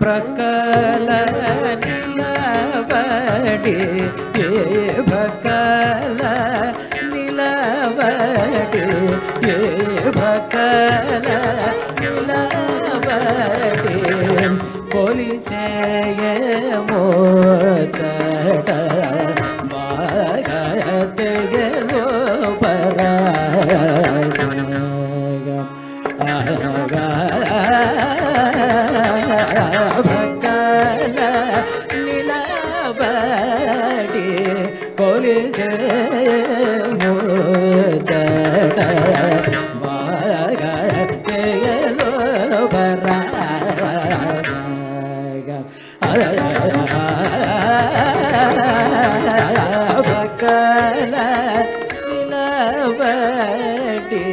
ಪ್ರಕಲ ನಿಲವಡಿ ಭಕಲ ನಿಲವಡಿ ಭಕಲ ನಿಲವಡಿ ಕೊಲಿಚೆಯ ಮೋಚಟ ಭಾಗತೆಯಲು ಪರ ಭಕಲ ನಿಲವಡಿ ಕೊಲಿಚೆಯ ಮೋಚಟ ಭಾಗತೆಯಲು ಪರ ಭಕಲ ನಿಲವಡಿ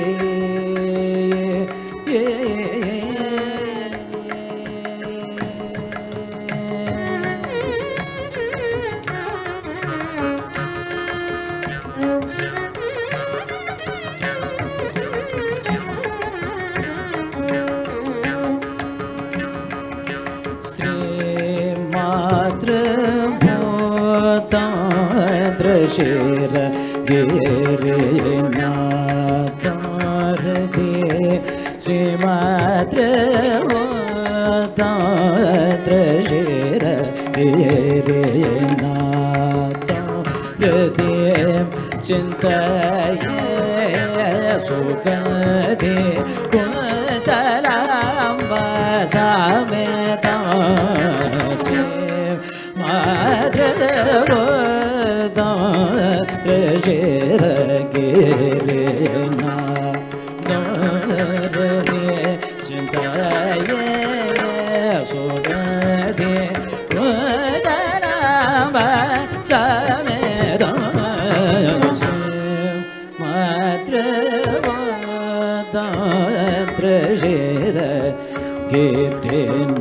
ಶಿರ ಗಿರಿನಾಥರದೆ ಶ್ರೀಮಾತ್ರ ಶಿರ ಗಿರಿನಾಥ ಹೃದಯ ಚಿಂತೆಯ ಸುಗಂಧಿ ಕುಂತಲಾಂಬ ಸಮೇತ ಮಾಧವ ಶಿರ ಗಿರಿನಾಥ ಶೇರ ಗೀರ್ತಿನ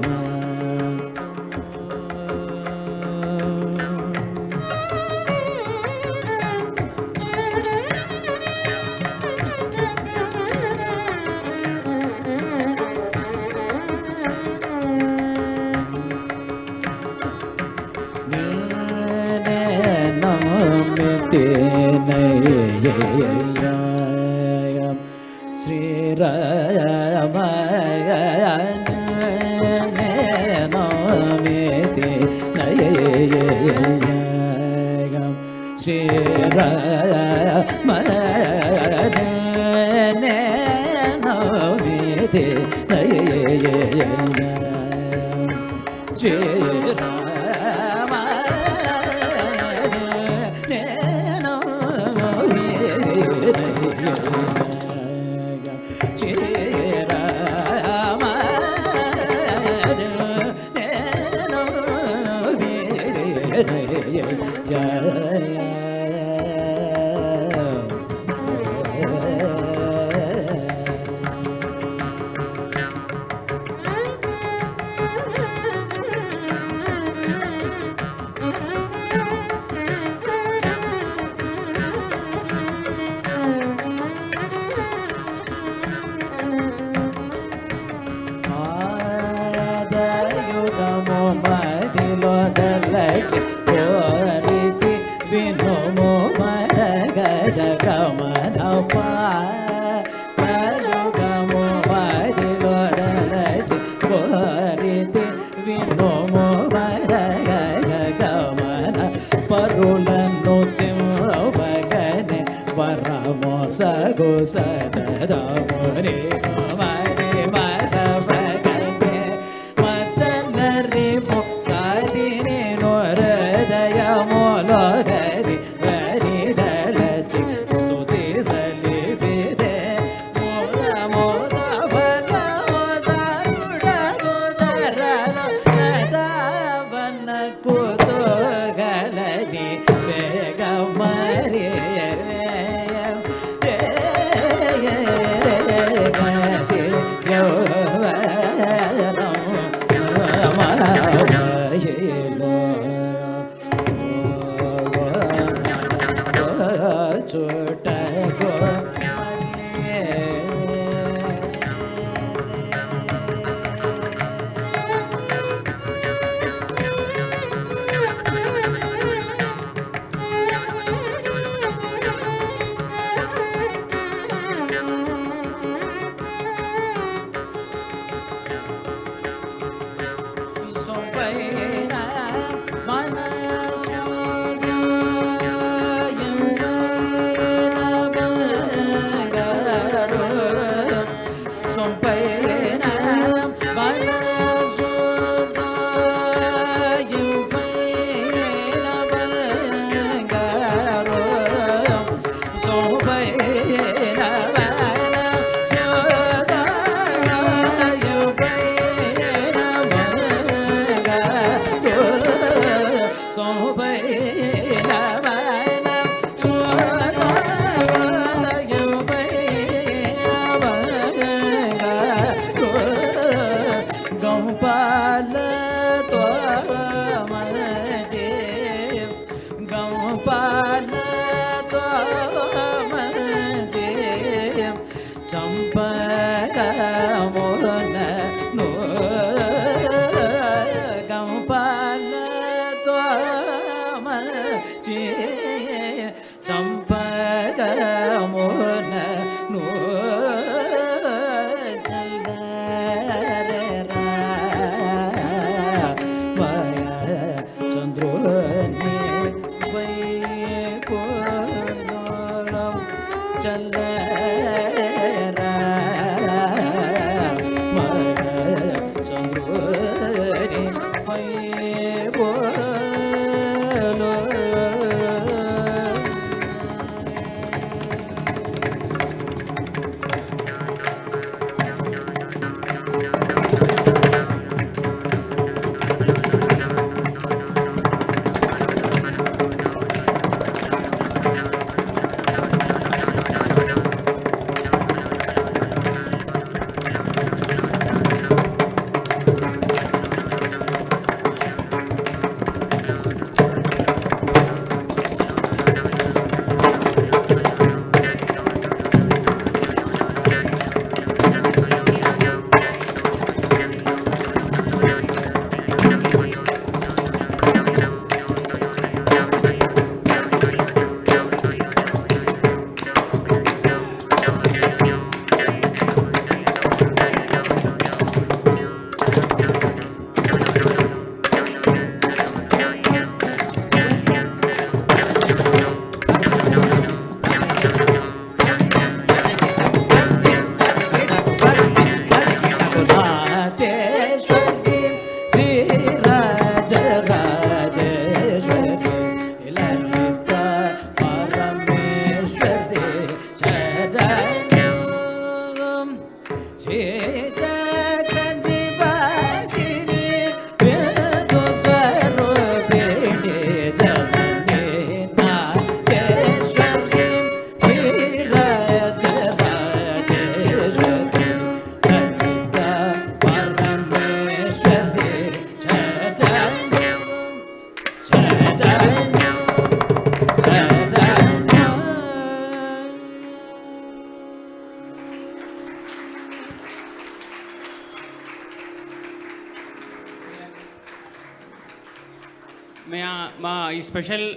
మా ఈ స్పెషల్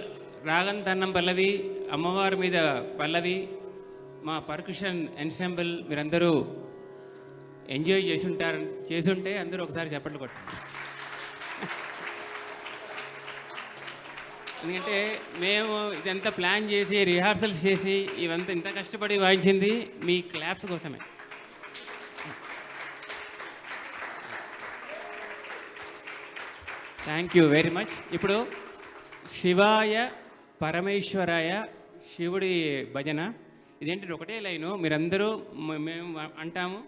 రాగం తన్నం పల్లవి, అమ్మవారి మీద పల్లవి, మా పర్కుషన్ ఎన్సెంబుల్ మీరందరూ ఎంజాయ్ చేసుంటే అందరూ ఒకసారి చప్పట్లు కొట్టండి. ఎందుకంటే మేము ఇదంతా ప్లాన్ చేసి రిహార్సల్స్ చేసి ఇవంతా ఇంత కష్టపడి వాయించింది మీ క్లాప్స్ కోసమే. Thank you very much. ఇప్పుడు శివాయ పరమేశ్వరాయ, శివుడి భజన. ఇదేంటి ఒకటే లైను, మీరందరూ మేము అంటాము,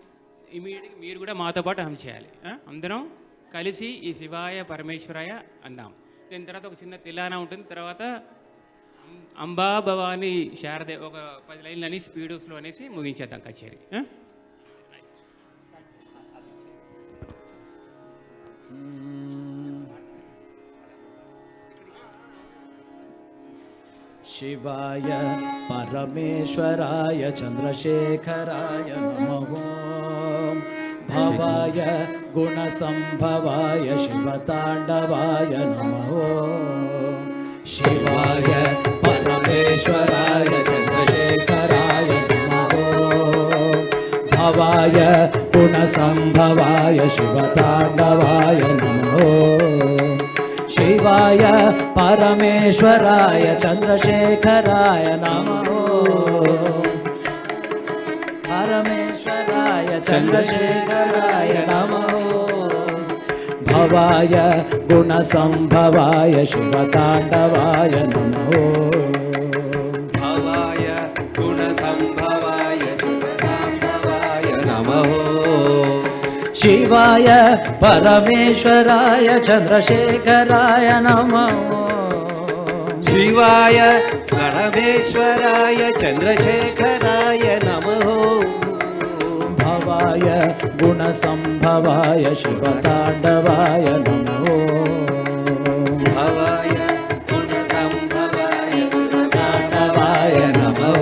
ఇమీడియట్గా మీరు కూడా మాతో పాటు హమ్ చేయాలి. అందరం కలిసి ఈ శివాయ పరమేశ్వరాయ అందాం. దీని తర్వాత ఒక చిన్న తిలానా ఉంటుంది, తర్వాత అంబా భవాని శారదే ఒక 10 లైన్లు అని స్పీడ్ స్లో అనేసి ముగించేద్దాం కచేరీ. శివాయ పరమేశ్వరాయ చంద్రశేఖరాయ నమః. భవాయ గుణసంభవాయ శివతాండవాయ నమః. శివాయ పరమేశ్వరాయ చంద్రశేఖరాయ నమః. భవాయ గుణసంభవాయ శివతాండవాయ నమః. శివాయ పరమేశ్వరాయ చంద్రశేఖరాయ నమః. పరమేశ్వరాయ చంద్రశేఖరాయ నమః. భవాయ గుణసంభవాయ శివతాండవాయ నమః. భవాయ గుణసంభవాయ శివతాండవాయ నమః. శివాయ పరమేశ్వరాయ చంద్రశేఖరాయ నమః. శివాయ పరమేశ్వరాయ చంద్రశేఖరాయ నమః. భవాయ గుణసంభవాయ శివతాండవాయ నమః. భవాయ గుణసంభవాయ శివతాండవాయ నమః.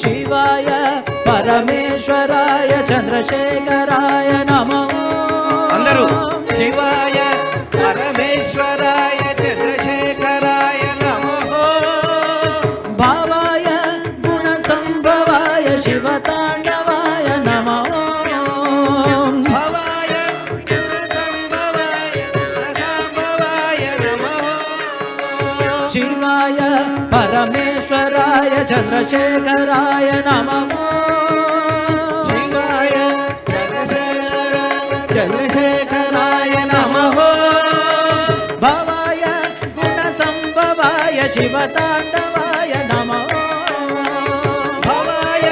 శివాయ పరమేశ్వరాయ చంద్రశేఖరాయ నమః. అందరూ శివాయ పరమేశ్వరాయ చంద్రశేఖరాయ నమః. భవాయ గుణసంభవాయ శివతాండవాయ నమః. భవాయ గుణసంభవాయ శివతాండవాయ నమః. శివాయ పరమేశ్వరాయ చంద్రశేఖరాయ నమః. శివాయ చంద్రశేఖరాయ నమః. భవాయ గుణసంభవాయ శివతాండవాయ నమః. భవాయ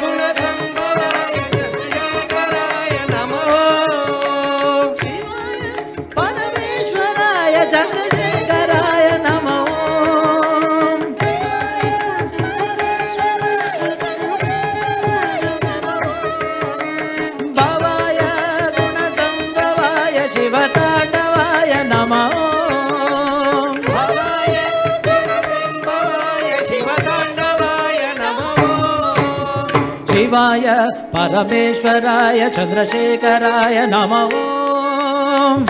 గుణసంభవాయ చంద్రశేఖరాయ నమః. పరమేశ్వరాయ చంద్రశేఖరాయ నమః. భవాయ గుణసంభవాయ శివతాండవాయ నమః. భవాయ గుణసంభవాయ శివతాండవాయ నమః. శివాయ పరమేశ్వరాయ చంద్రశేఖరాయ నమః.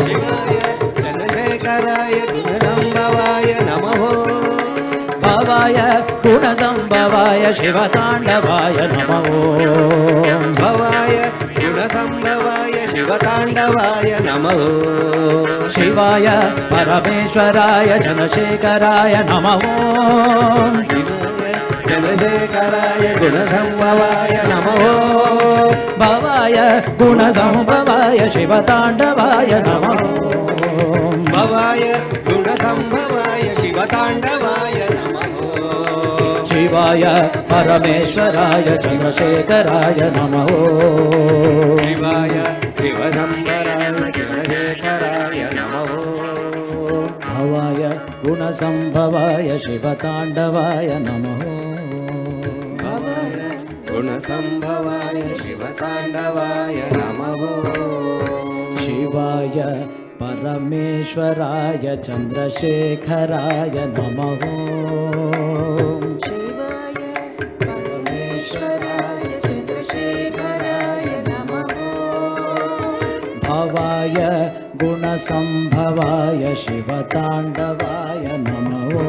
శివాయ చంద్రశేఖరాయ గుణసంభవాయ నమః. భవాయ గుణసంభవాయ శివతాండవాయ నమః. భవాయ గుణసంభవాయ శివతాండవాయ నమః. శివాయ పరమేశ్వరాయ చంద్రశేఖరాయ నమః. శివాయ చంద్రశేఖరాయ గుణసంభవాయ నమః. భవాయ గుణసంభవాయ శివతాండవాయ నమః. భవాయ గుణసంభవాయ శివతాండవాయ నమః. శివాయ పరమేశ్వరాయ చంద్రశేఖరాయ నమః. శివాయ శివశంకరాయ చంద్రశేఖరాయ నమః. భవాయ గుణసంభవాయ శివతాండవాయ నమః. భవాయ గుణసంభవాయ శివతాండవాయ నమః. శివాయ పరమేశ్వరాయ చంద్రశేఖరాయ నమః. శివాయ పరమేశ్వరాయ చంద్రశేఖరాయ నమః. गुणसम्भवाय गुणसम्भवाय शिवताण्डवाय नमो।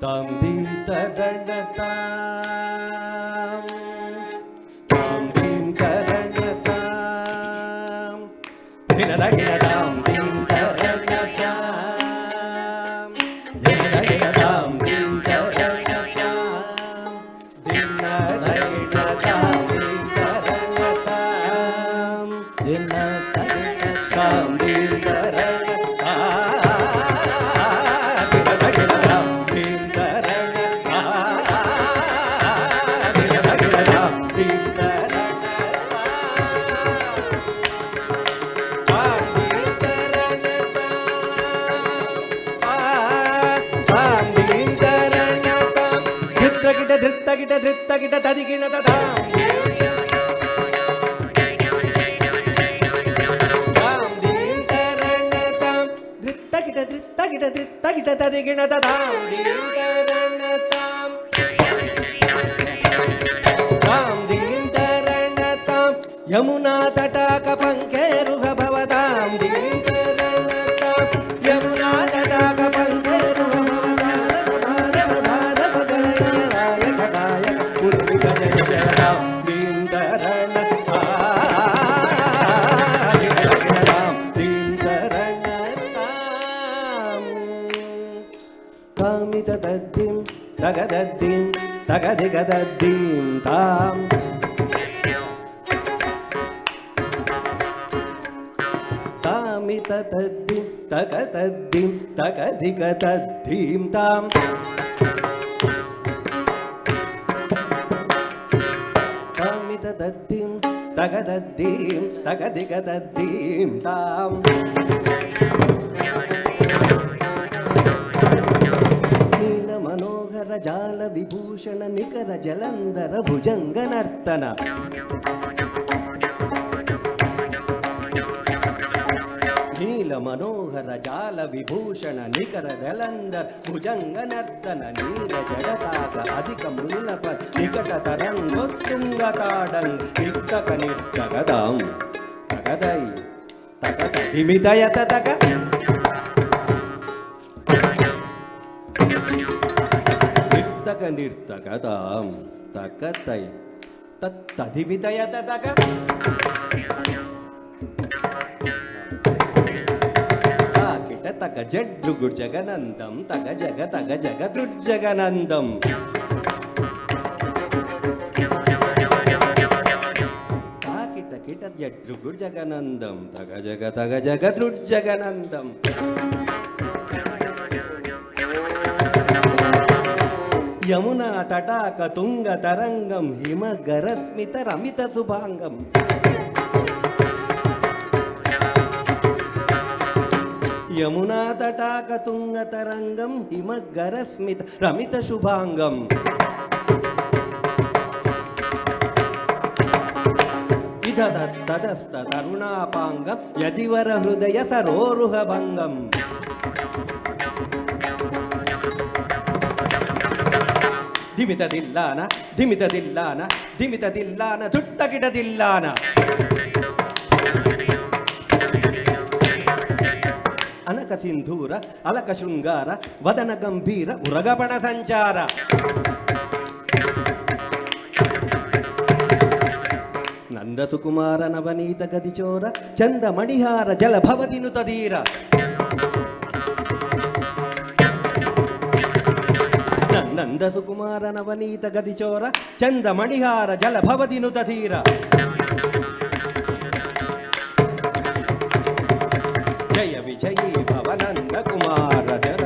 tam dim tadanatam tam dim tadanatam dinadaginatam dim tadanatam dinadaginatam dim tadanatam dinadaginatam dim tadanatam dinadaginatam dim tadanatam ధృత్తగిట తదిగిన తదాం దీం తరణతాం ధృత్తగిట తదిగిన తదాం దీం తరణతాం దీం తరణతాం యమునా తటాక పంకేరుహ భవతాం దీం తరణతాం యమునా తటాక పంకేరుహ కామితదద్దిం తగదద్దిం తగదిగదద్దిం తాం కామితదద్దిం తగదద్దిం తగదిగదద్దిం తాం కామితదద్దిం తగదద్దిం తగదిగదద్దిం తాం మనోహర జాల విభూషణ నికర జలంధర భుజంగ నర్తన నీల మనోహర జాల విభూషణ నికర జలంధర భుజంగ నర్తన నీల జడతాక అధిక మునిలప నికట తరంగొత్తుంగ తాడం నిట్టక నిర్జగదాం తగదై తగద హిమిదయత తగ నిర్తగదాం తగతై తద్ధిమితయత తగ తాకిట తగ జడ్లుగు జగనందం తగ జగ దృజగనందం తాకిట కిట జడ్లుగు జగనందం తగ జగ దృజగనందం యమునా తటాక తుంగ తరంగం హిమ గరస్మిత రమిత శుభాంగం యమునా తటాక తుంగ తరంగం హిమ గరస్మిత రమిత శుభాంగం ఇదదస్తదస్త తరుణాపాంగం యదివర హృదయ సరోరుహ భంగం ಧಿಮಿತದಿಲ್ಲಾನ ಧಿಮಿತದಿಲ್ಲಾನ ಧಿಮಿತದಿಲ್ಲಾನ ದುಟ್ಟಗಿಡದಿಲ್ಲಾನ. ಅನಕ ಸಿಂಧೂರ ಅಲಕ ಶೃಂಗಾರ ವದನ ಗಂಭೀರ ಉರಗಬಣ ಸಂಚಾರ. ನಂದ ಸುಕುಮಾರ ನವನೀತ ಗದಿಚೋರ ಚಂದ ಮಣಿಹಾರ ಜಲಭವದಿನು ತದೀರ. ನಂದ ಸುಕುಮಾರ ನವನೀತ ಗದಿಚೋರ ಚಂದ ಮಣಿಹಾರ ಜಲಭವದಿನು ತದೀರ. ಜಯ ವಿಜಯೀ ಭವ ನಂದ ಕುಮಾರ ಜನ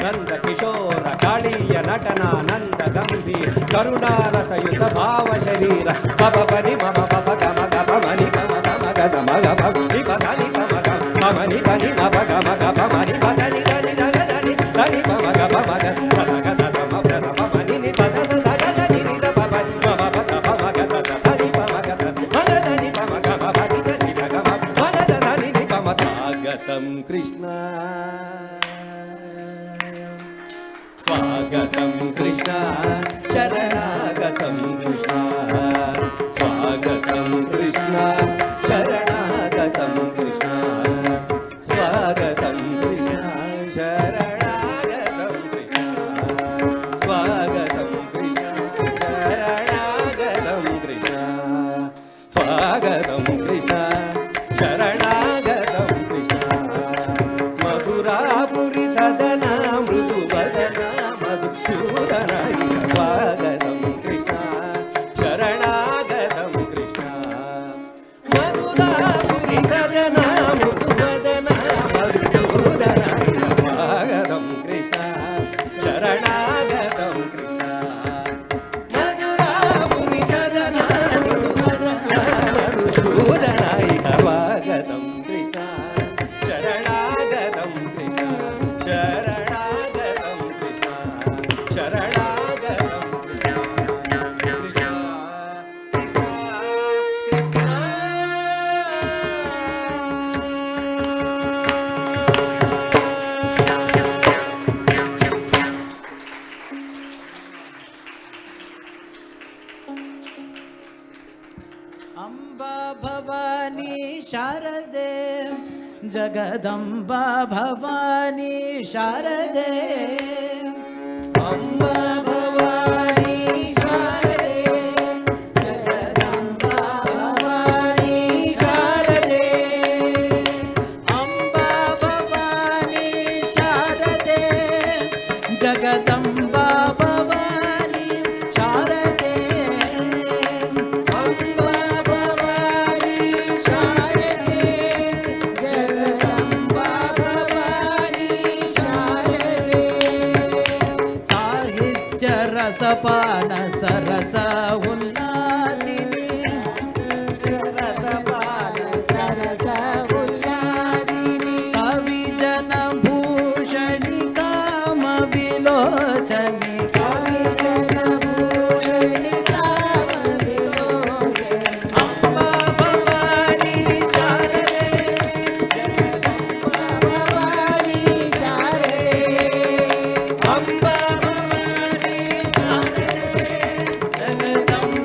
ನಂದ ಕಿಶೋರ ಕಾಳೀಯ ನಟನ ನಂದ ಗಂಭೀರ ಕರುಣಾರಸಯುತ ಭಾವ ಶರೀರ. ಪಪ ಪನಿ ಮಮ ಪಪ ಗಮ ಗಪ ಮನಿ ಪಮ ಗಮ ಗದ ಮಗ ನಿ ಪನಿ ಪಮ ಗಮ ಮನಿ ಪನಿ ಮಪ ಗಮ ಗಪ ಮನಿ ಪನಿ ಧನಿ ಧಗ ಧನಿ ಧನಿ ಪಮ ಗಪ ಮಗ ಸದ ಗದ ಮ ಪ್ರದ ಪಮ ನಿ ನಿ ಪದ ಧಗ ಧನಿ ನಿ ದ ಪಪ ಮಮ ಪದ ಪಮ ಗದ ಧನಿ ಪಮ ಗದ ಮಗ ಧನಿ ಪಮ ಗಮ ಪನಿ ಧನಿ ಧಗ ಮ ಮಗ ಧನಿ ನಿ ಪಮ. ಸ್ವಾಗತಂ ಕೃಷ್ಣ ಸ್ವಾಗತಂ ಕೃಷ್ಣ ಶರಣಾಗತಂ ಕೃಷ್ಣ. ಸ್ವಾಗತಂ ಕೃಷ್ಣ ಶರಣಾಗತಂ ಕೃಷ್ಣ. ಸ್ವಾಗತಂ ಕೃಷ್ಣ ಶರಣಾಗತಂ ಕೃಷ್ಣ. ಸ್ವಾಗತಂ ಕೃಷ್ಣ ಶರಣಾಗತಂ ಕೃಷ್ಣ. ಸ್ವಾಗತಂ ಕೃಷ್ಣ ಶರಣಾಗತಂ ಕೃಷ್ಣ. ಮಧುರಾಪುರಿ ಸದನ ಮೃದು ವದನ ಮಧುಸೂದನ. ಸ್ವಾಗತಂ ಕೃಷ್ಣ ಶರಣಾಗತಂ ಕೃಷ್ಣ. ಮಧುರಾಪುರಿ ಸದನ ಮೃದು ವದನ ಮಧುಸೂದನ. ಸ್ವಾಗತಂ ಕೃಷ್ಣ ಶರಣಾಗತಂ ಕೃಷ್ಣ. ಮಧುರಾಪುರಿ ಸದನ ಮೃದು ವದನ ಮಧುಸೂದನ. ಸ್ವಾಗತಂ ಕೃಷ್ಣ ಶರಣಾಗತಂ ಕೃಷ್ಣ. ಶರಣಾಗತಂ ಕೃಷ್ಣ ಶರಣಾಗತಂ ಕೃಷ್ಣ. ಕೃಷ್ಣ ಕೃಷ್ಣ ಕೃಷ್ಣ. ಅಂಬಾ ಭವಾನಿ ಶಾರದೆ ಜಗದಂಬಾ ಭವಾನಿ ಶಾರದೆ. ಅಂಬಾ ಭವಾನಿ ಶಾರದೆ ಜಗದಂಬಾ ಭವಾನಿ ಶಾರದೆ. ಅಂಬಾ ಭವಾನಿ ಶಾರದೆ ಜಗದಂಬಾ ಭವಾನಿ ಶಾರದೆ. ಅಂಬಾ ಭವಾನಿ ಶಾರದೆ ಜಗದಂಬಾ ಭವಾನಿ ಶಾರದೆ. ಸಾಹಿತ್ಯ ರಸಪಾನ ಸರಸ ಉಲ್ಲಾಸಿನಿ. ರಸಪಾನ ಸರಸ ಉಲ್ಲಾಸಿನಿ. ಕವಿ ಜನ ಭೂಷಣಿ ಕಾಮ ವಿಲೋಚನಿ. ಕವಿಜನ ಭೂಷಣಿ ಕಾಮ ವಿಲೋಚನಿ. ಅಂಬಾ ಭವಾನಿ ಶಾರದೆ ಅಂಬಾ ಭವಾನಿ ಶಾರದೆ. ಅಂಬಾ ಭವಾನಿ ಶಾರದೆ ಜಗದಂಬಾ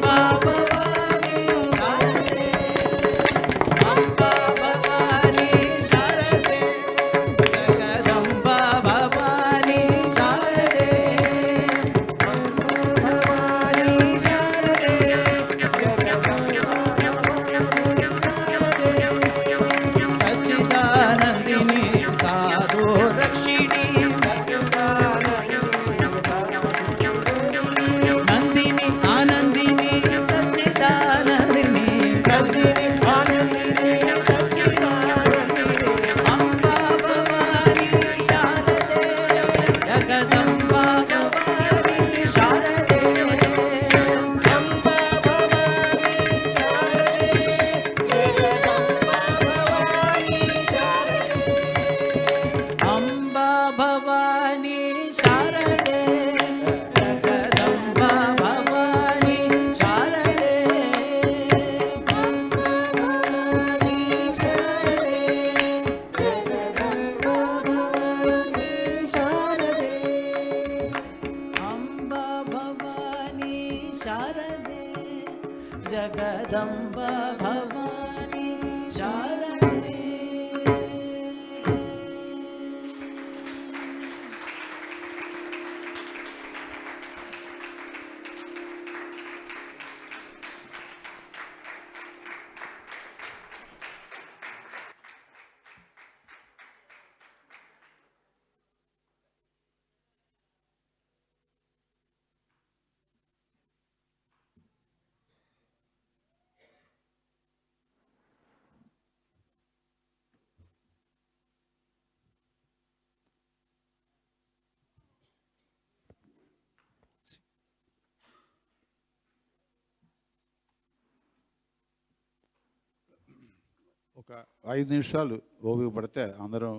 ఒక 5 నిమిషాలు ఓపిక పడితే అందరం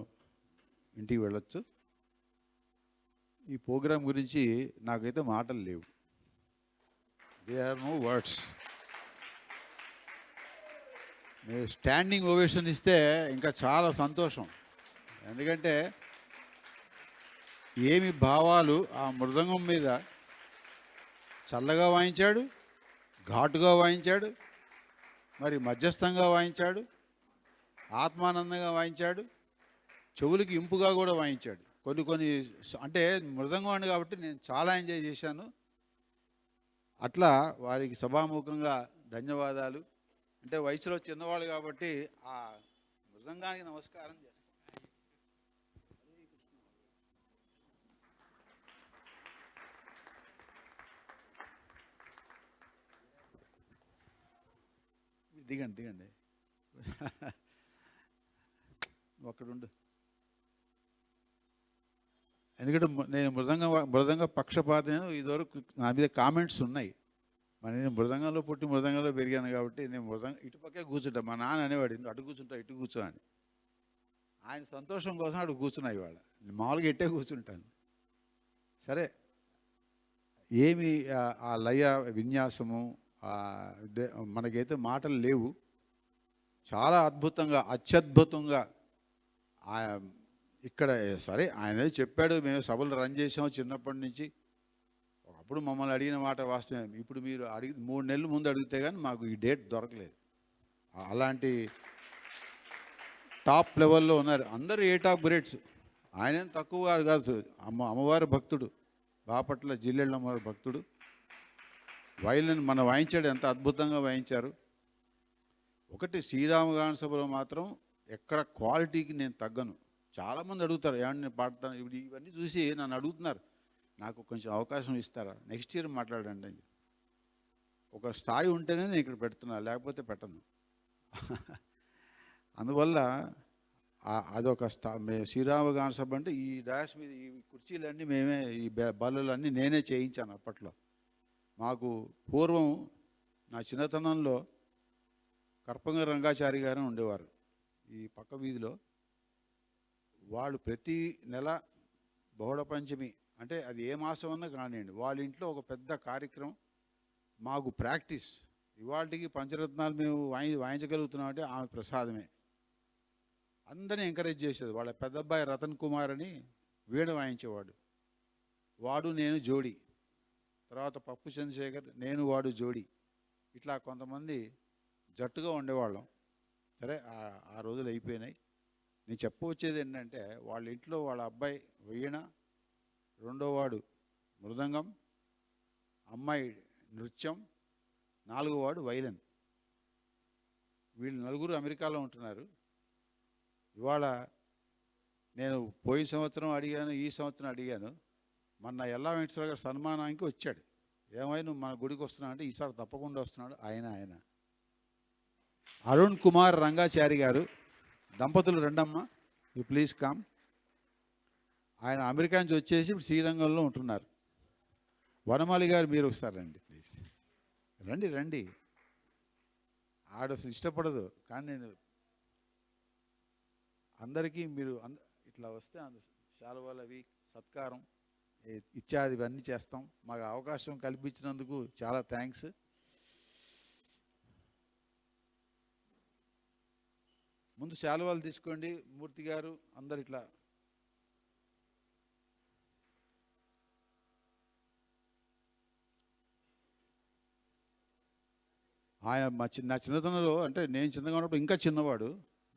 ఇంటికి వెళ్ళొచ్చు. ఈ ప్రోగ్రాం గురించి నాకైతే మాటలు లేవు. They are no words. మీరు స్టాండింగ్ ఓవేషన్ ఇస్తే ఇంకా చాలా సంతోషం. ఎందుకంటే ఏమి భావాలు ఆ మృదంగం మీద చల్లగా వాయించాడు, ఘాటుగా వాయించాడు, మరి మధ్యస్థంగా వాయించాడు, ఆత్మానందంగా వాయించాడు, చెవులకి ఇంపుగా కూడా వాయించాడు. కొన్ని అంటే మృదంగం అని కాబట్టి నేను చాలా ఎంజాయ్ చేశాను. అట్లా వారికి సభాముఖంగా ధన్యవాదాలు. అంటే వయసులో చిన్నవాళ్ళు కాబట్టి ఆ మృదంగానికి నమస్కారం చేస్తాను. దిగండి ఒక్కడుండు. ఎందుకంటే నేను మృదంగ పక్షపాతం. ఇదివరకు నా మీద కామెంట్స్ ఉన్నాయి. మరి నేను మృదంగంలో పుట్టి మృదంగంలో పెరిగాను కాబట్టి నేను ఇటుపక్కే కూర్చుంటా. మా నాన్న అనేవాడు అటు కూర్చుంటా ఇటు కూర్చో అని. ఆయన సంతోషం కోసం అటు కూర్చున్నా. ఇవాళ మామూలుగా ఇట్టే కూర్చుంటాను. సరే, ఏమి ఆ లయ విన్యాసము మనకైతే మాటలు లేవు. చాలా అద్భుతంగా అత్యద్భుతంగా ఇక్కడ సరే ఆయన చెప్పాడు. మేము సభలు రన్ చేసాము చిన్నప్పటి నుంచి. ఒకప్పుడు మమ్మల్ని అడిగిన మాట వాస్తవం. ఇప్పుడు మీరు 3 నెలల ముందు అడిగితే కానీ మాకు ఈ డేట్ దొరకలేదు. అలాంటి టాప్ లెవెల్లో ఉన్నారు అందరూ. ఏ టాప్ గ్రేడ్స్. ఆయన తక్కువ కాదు. అమ్మవారి భక్తుడు, బాపట్ల జిల్లెళ్ళమ్మవారి భక్తుడు. వైలిన్ మన వాయించాడు, ఎంత అద్భుతంగా వాయించారు. ఒకటి శ్రీరామగాన సభలో మాత్రం ఎక్కడ క్వాలిటీకి నేను తగ్గను. చాలామంది అడుగుతారు ఏమన్నా నేను పాడతాను. ఇప్పుడు ఇవన్నీ చూసి నన్ను అడుగుతున్నారు, నాకు కొంచెం అవకాశం ఇస్తారా, నెక్స్ట్ ఇయర్ మాట్లాడండి అని. ఒక స్థాయి ఉంటేనే నేను ఇక్కడ పెడుతున్నా, లేకపోతే పెట్టను. అందువల్ల అదొక శ్రీరామగాన సభ అంటే ఈ డాష్ మీద ఈ కుర్చీలన్నీ మేమే, ఈ బల్లలన్నీ నేనే చేయించాను అప్పట్లో. మాకు పూర్వం నా చిన్నతనంలో కర్పంగ రంగాచారి గారు ఉండేవారు ఈ పక్క వీధిలో. వాళ్ళు ప్రతి నెల బహుళ పంచమి అంటే అది ఏ మాసం అన్నా కానివ్వండి, వాళ్ళ ఇంట్లో ఒక పెద్ద కార్యక్రమం. మాకు ప్రాక్టీస్. ఇవాళకి పంచరత్నాలు మేము వాయించగలుగుతున్నాం అంటే ఆమె ప్రసాదమే. అందరినీ ఎంకరేజ్ చేసేది. వాళ్ళ పెద్దబ్బాయి రతన్ కుమార్ అని వీణ వాయించేవాడు. వాడు నేను జోడి. తర్వాత పప్పు చంద్రశేఖర్, నేను వాడు జోడి. ఇట్లా కొంతమంది జట్టుగా ఉండేవాళ్ళం. సరే, ఆ రోజులు అయిపోయినాయి. నేను చెప్పవచ్చేది ఏంటంటే వాళ్ళ ఇంట్లో వాళ్ళ అబ్బాయి వీణ, రెండోవాడు మృదంగం, అమ్మాయి నృత్యం, 4వ వాడు వైలన్. వీళ్ళు 4 అమెరికాలో ఉంటున్నారు. ఇవాళ నేను పోయిన సంవత్సరం అడిగాను, ఈ సంవత్సరం అడిగాను. మొన్న ఎల్లా వెంకటేశ్వర గారు సన్మానానికి వచ్చాడు. ఏమైనా నువ్వు మన గుడికి వస్తున్నావు అంటే ఈసారి తప్పకుండా వస్తున్నాడు. ఆయన అరుణ్ కుమార్ రంగాచారి గారు దంపతులు రెండమ్మ, యూ ప్లీజ్ కమ్. ఆయన అమెరికా నుంచి వచ్చేసి ఇప్పుడు శ్రీరంగంలో ఉంటున్నారు. వనమాలి గారు మీరు వస్తారండి ప్లీజ్. రండి. ఆడ అసలు ఇష్టపడదు, కానీ నేను అందరికీ మీరు ఇట్లా వస్తే శాలువాలు అవి సత్కారం ఇత్యాది ఇవన్నీ చేస్తాం. మాకు అవకాశం కల్పించినందుకు చాలా థ్యాంక్స్. ముందు శాలువాలు తీసుకోండి. మూర్తి గారు అందరు ఇట్లా. ఆయన నా చిన్నతనంలో, అంటే నేను చిన్నగా ఉన్నప్పుడు ఇంకా చిన్నవాడు,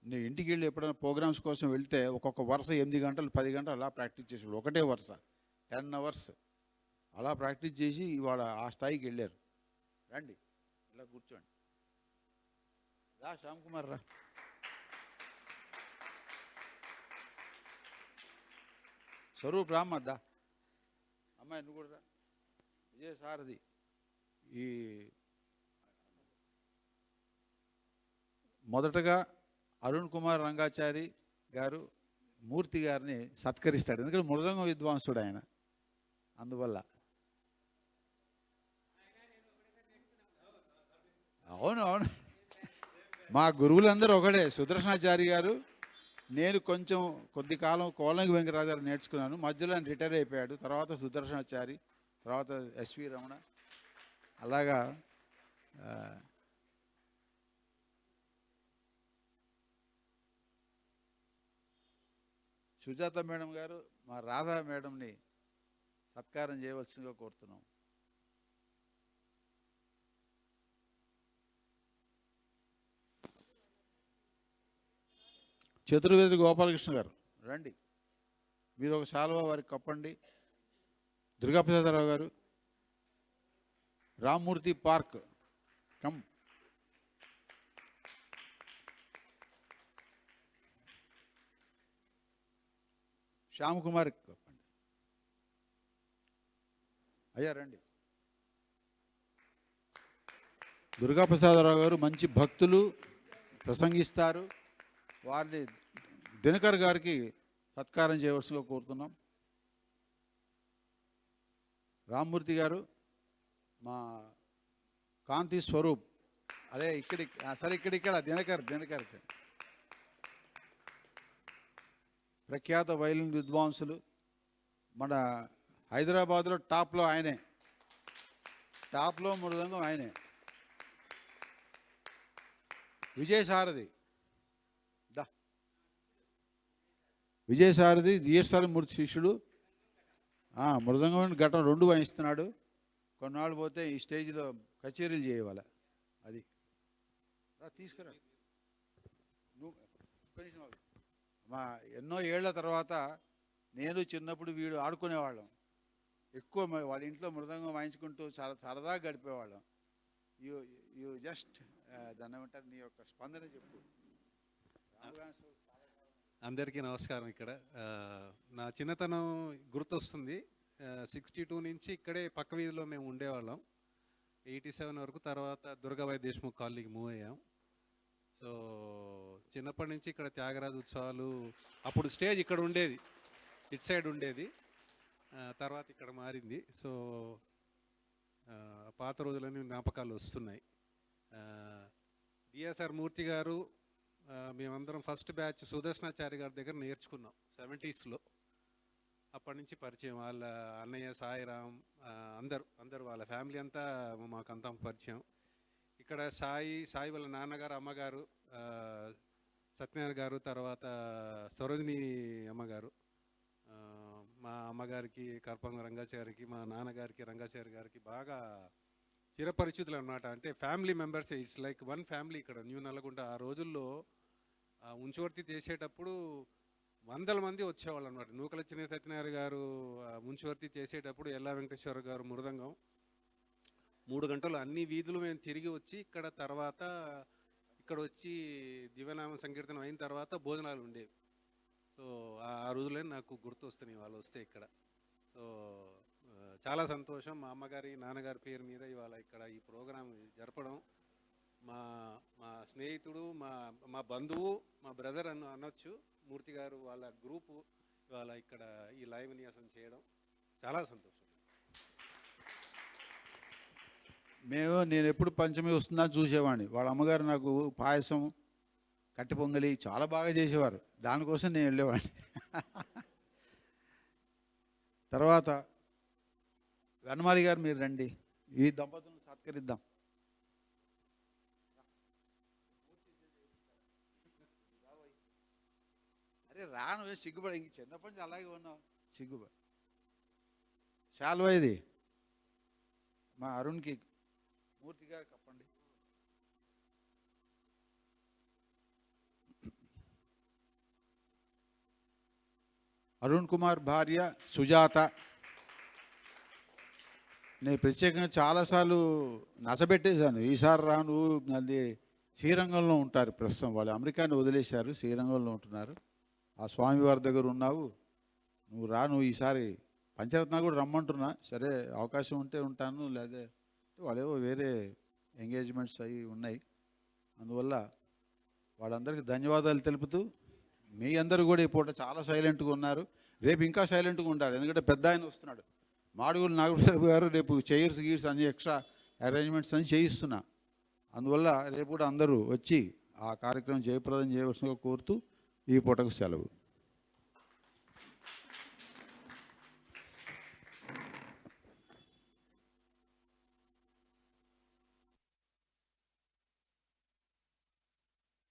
నేను ఇంటికి వెళ్ళి ఎప్పుడైనా ప్రోగ్రామ్స్ కోసం వెళ్తే ఒక్కొక్క వరుస 8 గంటలు 10 గంటలు అలా ప్రాక్టీస్ చేసేవాడు. ఒకటే వరుస 10 అవర్స్ అలా ప్రాక్టీస్ చేసి ఇవాళ ఆ స్థాయికి వెళ్ళారు. రండి, ఇలా కూర్చోండి. రా శ్యామ్ కుమార్ రా. స్వరూప్ రామ్మద్దా. అమ్మాయి నువ్వు కూడా రా. విజయ సారథి. ఈ మొదటగా అరుణ్ కుమార్ రంగాచారి గారు మూర్తి గారిని సత్కరిస్తాడు. ఎందుకంటే మృదంగ విద్వాంసుడు ఆయన. అందువల్ల అవును మా గురువులందరూ ఒకడే. సుదర్శనాచారి గారు, నేను కొంచెం కొద్ది కాలం కోలంగి వెంకటరాజారు నేర్చుకున్నాను. మధ్యలో ఆయన రిటైర్ అయిపోయాడు. తర్వాత సుదర్శనాచారి, తర్వాత ఎస్వి రమణ, అలాగా సుజాత మేడం గారు, మా రాధా మేడంని సత్కారం చేయవలసిందిగా కోరుతున్నాం. చతుర్వేది గోపాలకృష్ణ గారు రండి, మీరు ఒక శాలువా వారికి కప్పండి. దుర్గాప్రసాదరావు గారు, రామ్మూర్తి పార్క్ కమ్. శ్యామ్ కుమార్ కప్పండి. అయ్యా రండి. దుర్గాప్రసాదరావు గారు మంచి భక్తులు, ప్రసంగిస్తారు. వారిని దినకర్ గారికి సత్కారం చేయవలసిందిగా కోరుతున్నాం. రామ్మూర్తి గారు, మా కాంతి స్వరూప్, అదే సరే ఇక్కడ దినకర్ ప్రఖ్యాత వైలిన్ విద్వాంసులు, మన హైదరాబాద్లో టాప్లో ఆయనే, టాప్లో మృదంగం ఆయనే. విజయసారథి, విజయసారథి ఈశ్వర మూర్తి శిష్యుడు. మృదంగం ఘటన 2 వాయిస్తున్నాడు. కొన్నాళ్ళు పోతే ఈ స్టేజ్లో కచేరీలు చేయవాల. అది తీసుకురా నువ్వు. మా ఎన్నో ఏళ్ల తర్వాత నేను చిన్నప్పుడు వీడు ఆడుకునేవాళ్ళం ఎక్కువ. వాళ్ళ ఇంట్లో మృదంగం వాయించుకుంటూ చాలా సరదాగా గడిపేవాళ్ళం. యూ జస్ట్ దాన్ని ఏమంటారు, నీ యొక్క స్పందన చెప్పు. అందరికీ నమస్కారం. ఇక్కడ నా చిన్నతనం గుర్తొస్తుంది. 62 నుంచి ఇక్కడే పక్క వీధిలో మేము ఉండేవాళ్ళం. 87 వరకు. తర్వాత దుర్గాబాయి దేశ్ముఖ్ కాలనీకి మూవ్ అయ్యాం. సో చిన్నప్పటి నుంచి ఇక్కడ త్యాగరాజ ఉత్సవాలు, అప్పుడు స్టేజ్ ఇక్కడ ఉండేది, ఇటు సైడ్ ఉండేది. తర్వాత ఇక్కడ మారింది. సో పాత రోజులని జ్ఞాపకాలు వస్తున్నాయి. డిఎస్ఆర్ మూర్తి గారు, మేమందరం ఫస్ట్ బ్యాచ్ సుదర్శనాచారి గారి దగ్గర నేర్చుకున్నాం 70s. అప్పటి నుంచి పరిచయం. వాళ్ళ అన్నయ్య సాయిరామ్, అందరు వాళ్ళ ఫ్యామిలీ అంతా మాకంతా పరిచయం. ఇక్కడ సాయి వాళ్ళ నాన్నగారు, అమ్మగారు సత్యనారాయణ గారు, తర్వాత సరోజిని అమ్మగారు, మా అమ్మగారికి కర్పంగ రంగాచారికి, మా నాన్నగారికి రంగాచారి గారికి బాగా చిరపరిచితులు అన్నమాట. అంటే family members, it's like one family ఇక్కడ న్యూ నల్లగుంట. ఆ రోజుల్లో ఉంచువర్తి చేసేటప్పుడు 100 మంది వచ్చేవాళ్ళు అనమాట. నూకల చిన్న సత్యనారాయణ గారు ఉంచువర్తి చేసేటప్పుడు ఎల్లా వెంకటేశ్వర గారు మృదంగం, 3 గంటలు అన్ని వీధులు మేము తిరిగి వచ్చి ఇక్కడ, తర్వాత ఇక్కడ వచ్చి దివ్యనామ సంకీర్తనం అయిన తర్వాత భోజనాలు ఉండేవి. సో ఆ రోజులే నాకు గుర్తు వస్తున్నాయి వాళ్ళు వస్తే ఇక్కడ. సో చాలా సంతోషం. మా అమ్మగారి నాన్నగారి పేరు మీద ఇవాళ ఇక్కడ ఈ ప్రోగ్రాం జరపడం. మా స్నేహితుడు, మా బంధువు, మా బ్రదర్ అనొచ్చు, మూర్తి గారు వాళ్ళ గ్రూపు ఇవాళ ఇక్కడ ఈ లైవ్ విన్యాసం చేయడం చాలా సంతోషం. నేను ఎప్పుడు పంచమి వస్తుందా చూసేవాడిని. వాళ్ళ అమ్మగారు నాకు పాయసం, కట్టి పొంగలి చాలా బాగా చేసేవారు. దానికోసం నేను వెళ్ళేవాడిని. తర్వాత వనమాలి గారు, మీరు రండి, ఈ దంపతులను సత్కరిద్దాం. అరే రాను, సిగ్గుపడి, ఇంక చిన్నప్పటి నుంచి అలాగే ఉన్నావు, సిగ్గుపడి. శాల్వా ఇది మా అరుణ్కి, మూర్తి గారు కప్పండి. అరుణ్ కుమార్ భార్య సుజాత. నేను ప్రత్యేకంగా చాలాసార్లు నసబెట్టేశాను, ఈసారి రాను. అది శ్రీరంగంలో ఉంటారు ప్రస్తుతం, వాళ్ళు అమెరికాని వదిలేశారు, శ్రీరంగంలో ఉంటున్నారు. ఆ స్వామివారి దగ్గర ఉన్నావు, నువ్వు రా, నువ్వు ఈసారి పంచరత్న కూడా రమ్మంటున్నా. సరే అవకాశం ఉంటే ఉంటాను, లేదా వాళ్ళేవో వేరే ఎంగేజ్మెంట్స్ అవి ఉన్నాయి. అందువల్ల వాళ్ళందరికీ ధన్యవాదాలు తెలుపుతూ, మీ అందరూ కూడా ఈ పూట చాలా సైలెంట్గా ఉన్నారు. రేపు ఇంకా సైలెంట్గా ఉండాలి, ఎందుకంటే పెద్ద ఆయన వస్తున్నాడు. మాడుగులు నాగేశ్వరరావు గారు రేపు చైర్స్ గీర్స్ అన్ని ఎక్స్ట్రా అరేంజ్మెంట్స్ అని చేయిస్తున్నా. అందువల్ల రేపు కూడా అందరూ వచ్చి ఆ కార్యక్రమం జయప్రదం చేయవలసిందిగా కోరుతూ ఈ పూటకు సెలవు.